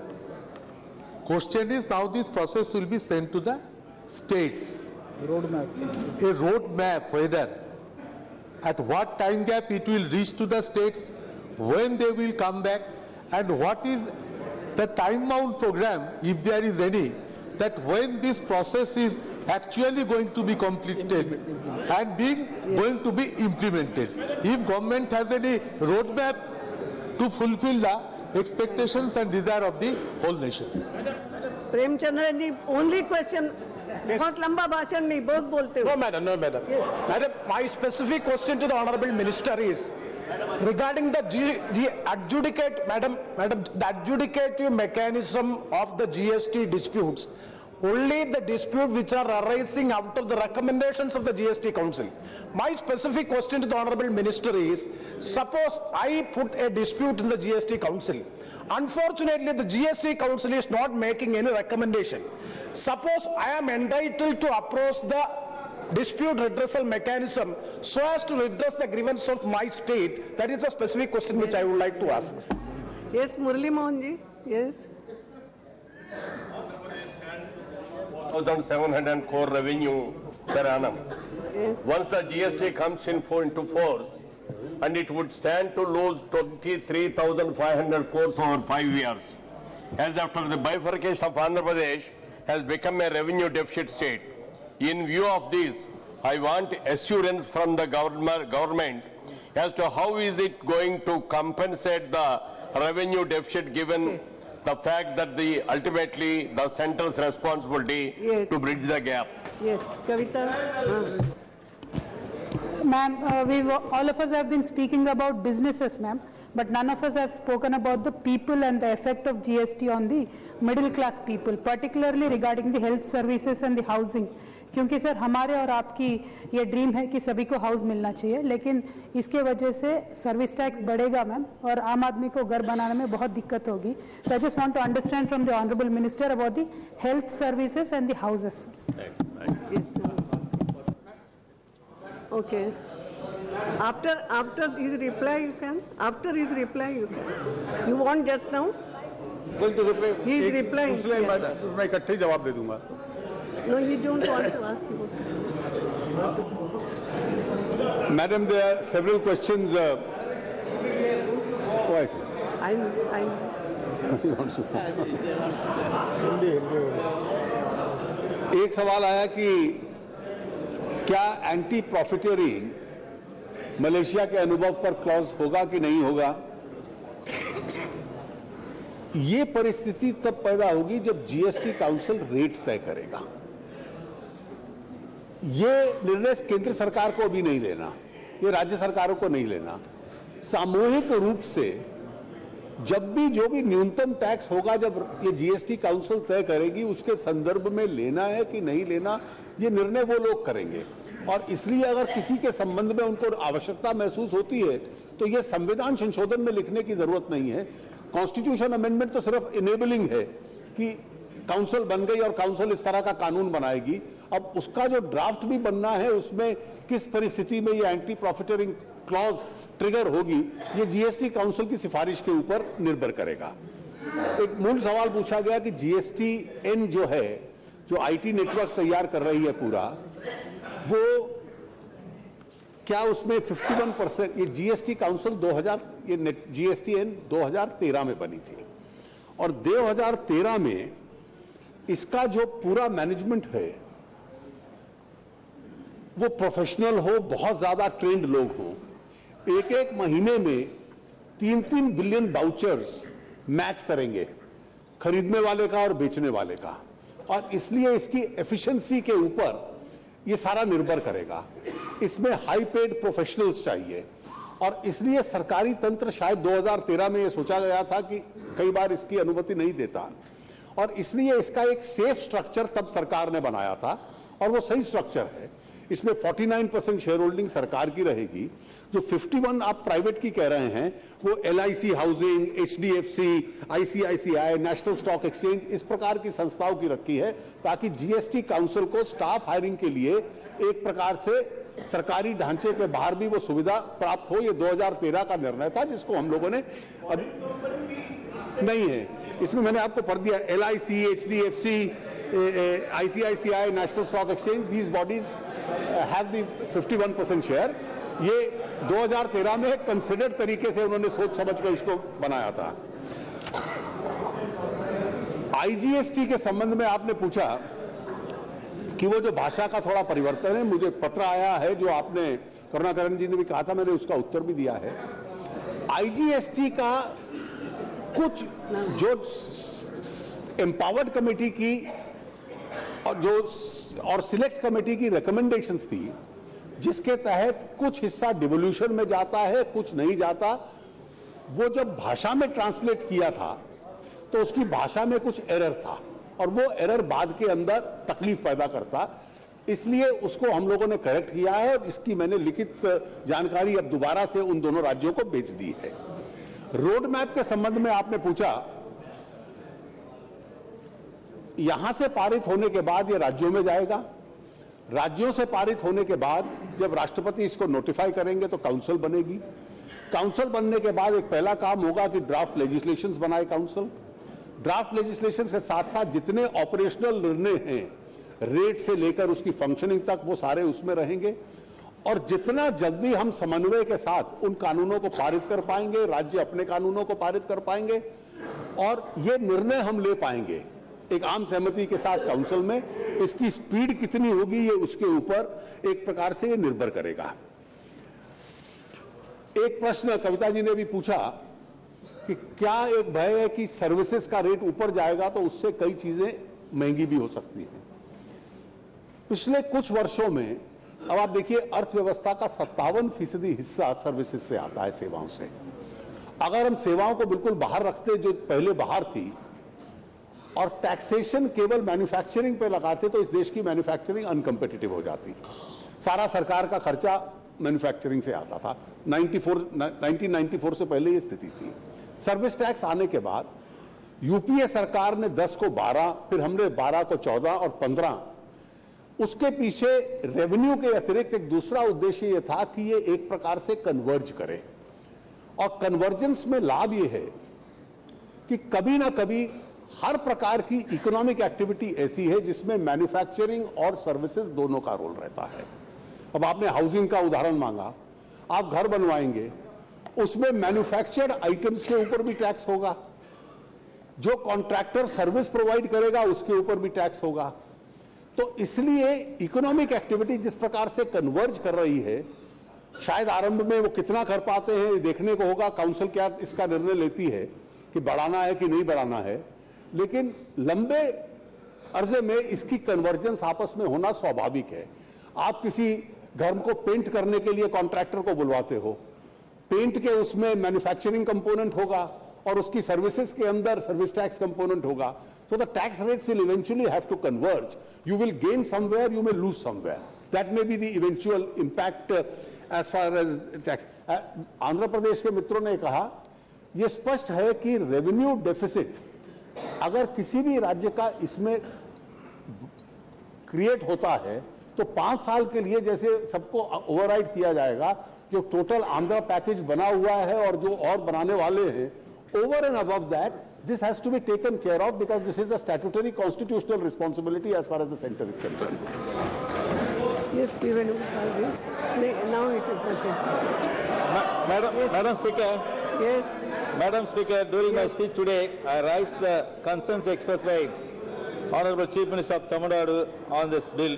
Question is, now this process will be sent to the states. Roadmap. A roadmap, whether at what time gap it will reach to the states, when they will come back, and what is the time-bound program, if there is any, that when this process is actually going to be completed and going to be implemented. If government has any roadmap to fulfill the expectations and desire of the whole nation. Premchandra ji, only question. बहुत लंबा भाषण नहीं, बहुत बोलते हो. No, madam. Yes. Madam, my specific question to the Honorable Minister is regarding the adjudicative mechanism of the GST disputes. Only the dispute which are arising out of the recommendations of the GST Council. My specific question to the Honorable Minister is, suppose I put a dispute in the GST Council. Unfortunately, the GST Council is not making any recommendation. Suppose I am entitled to approach the dispute redressal mechanism so as to redress the grievance of my state. That is a specific question which I would like to ask. Yes, Murali Mohan ji. Yes. 1,700 crore revenue per annum. Yes. Once the GST comes into force, and it would stand to lose 23,500 crores over 5 years. As after the bifurcation of Andhra Pradesh has become a revenue deficit state. In view of this, I want assurance from the government as to how is it going to compensate the revenue deficit given the fact that ultimately the center's responsibility to bridge the gap. Yes, Kavita. Ma'am, all of us have been speaking about businesses, ma'am, but none of us have spoken about the people and the effect of GST on the middle class people, particularly regarding the health services and the housing. क्योंकि sir हमारे और आपकी ये dream है कि सभी को house मिलना चाहिए, लेकिन इसके वजह से सर्विस टैक्स बढ़ेगा मैम और आम आदमी को घर बनाने में बहुत दिक्कत होगी. तो I just want to understand from the honourable minister about the health services and the houses. Okay. After his reply you can. After his reply you can. You want just now? Going to reply. He is replying. मैं इकट्ठे जवाब दे दूंगा. No, you don't want to ask him. Madam, there are several questions. Why? एक सवाल आया कि क्या anti profiteering Malaysia के अनुभव पर क्लॉज होगा कि नहीं होगा. ये परिस्थिति तब पैदा होगी जब जीएसटी काउंसिल रेट तय करेगा. ये निर्णय केंद्र सरकार को भी नहीं लेना, ये राज्य सरकारों को नहीं लेना. सामूहिक रूप से जब भी जो भी न्यूनतम टैक्स होगा, जब ये जीएसटी काउंसिल तय करेगी, उसके संदर्भ में लेना है कि नहीं लेना, ये निर्णय वो लोग करेंगे। और इसलिए अगर किसी के संबंध में उनको आवश्यकता महसूस होती है तो ये संविधान संशोधन में लिखने की जरूरत नहीं है। कॉन्स्टिट्यूशन अमेंडमेंट तो सिर्फ इनेबलिंग है कि काउंसिल बन गई और काउंसिल इस तरह का कानून बनाएगी। अब उसका जो ड्राफ्ट भी बनना है, उसमें किस परिस्थिति में ये एंटी प्रॉफिटरिंग क्लॉज ट्रिगर होगी, ये जीएसटी काउंसिल की सिफारिश के ऊपर निर्भर करेगा। एक मूल सवाल पूछा गया कि जीएसटीएन जो है, जो आईटी नेटवर्क तैयार कर रही है पूरा, वो क्या उसमें 51%, ये जीएसटी काउंसिल 2000, ये जीएसटीएन 2013 में बनी थी और 2013 में इसका जो पूरा मैनेजमेंट है वो प्रोफेशनल हो, बहुत ज्यादा ट्रेंड लोग हों। एक एक महीने में 3-3 बिलियन बाउचर्स मैच करेंगे, खरीदने वाले का और बेचने वाले का, और इसलिए इसकी एफिशिएंसी के ऊपर ये सारा निर्भर करेगा। इसमें हाई पेड प्रोफेशनल्स चाहिए और इसलिए सरकारी तंत्र शायद 2013 में ये सोचा गया था कि कई बार इसकी अनुमति नहीं देता, और इसलिए इसका एक सेफ स्ट्रक्चर तब सरकार ने बनाया था और वो सही स्ट्रक्चर है। इसमें 49% शेयर होल्डिंग सरकार की रहेगी, जो 51 आप प्राइवेट की कह रहे हैं वो LIC housing, HDFC, ICICI, national stock exchange, इस प्रकार की संस्थाओं की रखी है, ताकि जीएसटी काउंसिल को स्टाफ हायरिंग के लिए एक प्रकार से सरकारी ढांचे के बाहर भी वो सुविधा प्राप्त हो। ये 2013 का निर्णय था जिसको हम लोगों ने नहीं है, इसमें मैंने आपको पढ़ दिया, LIC, HDFC, ICICI, national stock exchange, these bodies have the 51% share. ये 2013 में कंसिडर्ड तरीके से उन्होंने सोच समझ कर इसको बनाया था। आईजीएसटी के संबंध में आपने पूछा कि वो जो भाषा का थोड़ा परिवर्तन है, मुझे पत्र आया है जो आपने, करुणाकरण जी ने भी कहा था, मैंने उसका उत्तर भी दिया है। आईजीएसटी का कुछ जो एम्पावर्ड कमेटी की और सिलेक्ट कमेटी की रिकमेंडेशंस थी, जिसके तहत कुछ हिस्सा डिवोल्यूशन में जाता है, कुछ नहीं जाता, वो जब भाषा में ट्रांसलेट किया था तो उसकी भाषा में कुछ एरर था और वो एरर बाद के अंदर तकलीफ पैदा करता, इसलिए उसको हम लोगों ने करेक्ट किया है और इसकी मैंने लिखित जानकारी अब दोबारा से उन दोनों राज्यों को भेज दी है। रोड मैप के संबंध में आपने पूछा, यहां से पारित होने के बाद ये राज्यों में जाएगा, राज्यों से पारित होने के बाद जब राष्ट्रपति इसको नोटिफाई करेंगे तो काउंसिल बनेगी। काउंसिल बनने के बाद एक पहला काम होगा कि ड्राफ्ट लेजिस्लेशंस बनाए काउंसिल। ड्राफ्ट लेजिस्लेशंस के साथ साथ जितने ऑपरेशनल निर्णय हैं, रेट से लेकर उसकी फंक्शनिंग तक, वो सारे उसमें रहेंगे और जितना जल्दी हम समन्वय के साथ उन कानूनों को पारित कर पाएंगे, राज्य अपने कानूनों को पारित कर पाएंगे और ये निर्णय हम ले पाएंगे एक आम सहमति के साथ काउंसिल में। इसकी स्पीड कितनी होगी ये उसके ऊपर एक प्रकार से ये निर्भर करेगा। एक प्रश्न कविता जी ने भी पूछा कि क्या एक भय है कि सर्विसेज का रेट ऊपर जाएगा तो उससे कई चीजें महंगी भी हो सकती हैं। पिछले कुछ वर्षों में अब आप देखिए, अर्थव्यवस्था का 57% हिस्सा सर्विसेज से आता है, सेवाओं से। अगर हम सेवाओं को बिल्कुल बाहर रखते, जो पहले बाहर थी, और टैक्सेशन केवल मैन्युफैक्चरिंग पे लगाते तो इस देश की मैन्युफैक्चरिंग अनकंपेटिटिव हो जाती। सारा सरकार का खर्चा मैन्युफैक्चरिंग से आता था। 1994 से पहले ये स्थिति थी। सर्विस टैक्स आने के बाद यूपीए सरकार ने 10 को 12, फिर हमने 12 को 14 और 15, उसके पीछे रेवेन्यू के अतिरिक्त एक दूसरा उद्देश्य यह था कि ये एक प्रकार से कन्वर्ज करे। और कन्वर्जेंस में लाभ ये है कि कभी ना कभी हर प्रकार की इकोनॉमिक एक्टिविटी ऐसी है जिसमें मैन्युफैक्चरिंग और सर्विसेज दोनों का रोल रहता है। अब आपने हाउसिंग का उदाहरण मांगा, आप घर बनवाएंगे, उसमें मैन्युफैक्चर्ड आइटम्स के ऊपर भी टैक्स होगा, जो कॉन्ट्रैक्टर सर्विस प्रोवाइड करेगा उसके ऊपर भी टैक्स होगा। तो इसलिए इकोनॉमिक एक्टिविटी जिस प्रकार से कन्वर्ज कर रही है, शायद आरंभ में वो कितना कर पाते हैं देखने को होगा, काउंसिल क्या इसका निर्णय लेती है कि बढ़ाना है कि नहीं बढ़ाना है, लेकिन लंबे अरसे में इसकी कन्वर्जेंस आपस में होना स्वाभाविक है। आप किसी घर को पेंट करने के लिए कॉन्ट्रैक्टर को बुलवाते हो, पेंट के उसमें मैन्युफैक्चरिंग कंपोनेंट होगा और उसकी सर्विसेज के अंदर सर्विस टैक्स कंपोनेंट होगा. So the tax rates will eventually have to converge. You will gain somewhere, you may lose somewhere. That may be the eventual impact as far as tax. Andhra Pradesh के मित्रों ने कहा, यह स्पष्ट है कि रेवेन्यू डेफिसिट अगर किसी भी राज्य का इसमें क्रिएट होता है तो 5 साल के लिए जैसे सबको ओवरराइड किया जाएगा, जो टोटल आंध्र पैकेज बना हुआ है और जो और बनाने वाले हैं, over and above that this has to be taken care of because this is a statutory constitutional responsibility as far as the center is concerned. Yes, now it is okay. Madam Speaker. Yes. Madam Speaker, during my speech today, I raised the concerns expressed by Honorable Chief Minister of Tamil Nadu on this bill,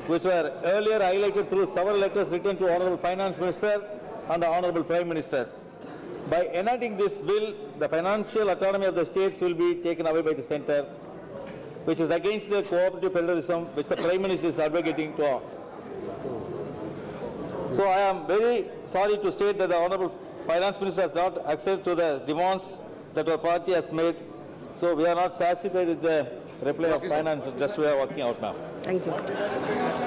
which were earlier highlighted through several letters written to Honorable Finance Minister and the Honorable Prime Minister. By enacting this bill, the financial autonomy of the states will be taken away by the centre, which is against the cooperative federalism which the Prime Minister is advocating to all. So I am very sorry to state that the Honourable Finance Minister has not acceded to the demands that our party has made. So we are not satisfied with the reply of Finance, just we are working out now. Thank you.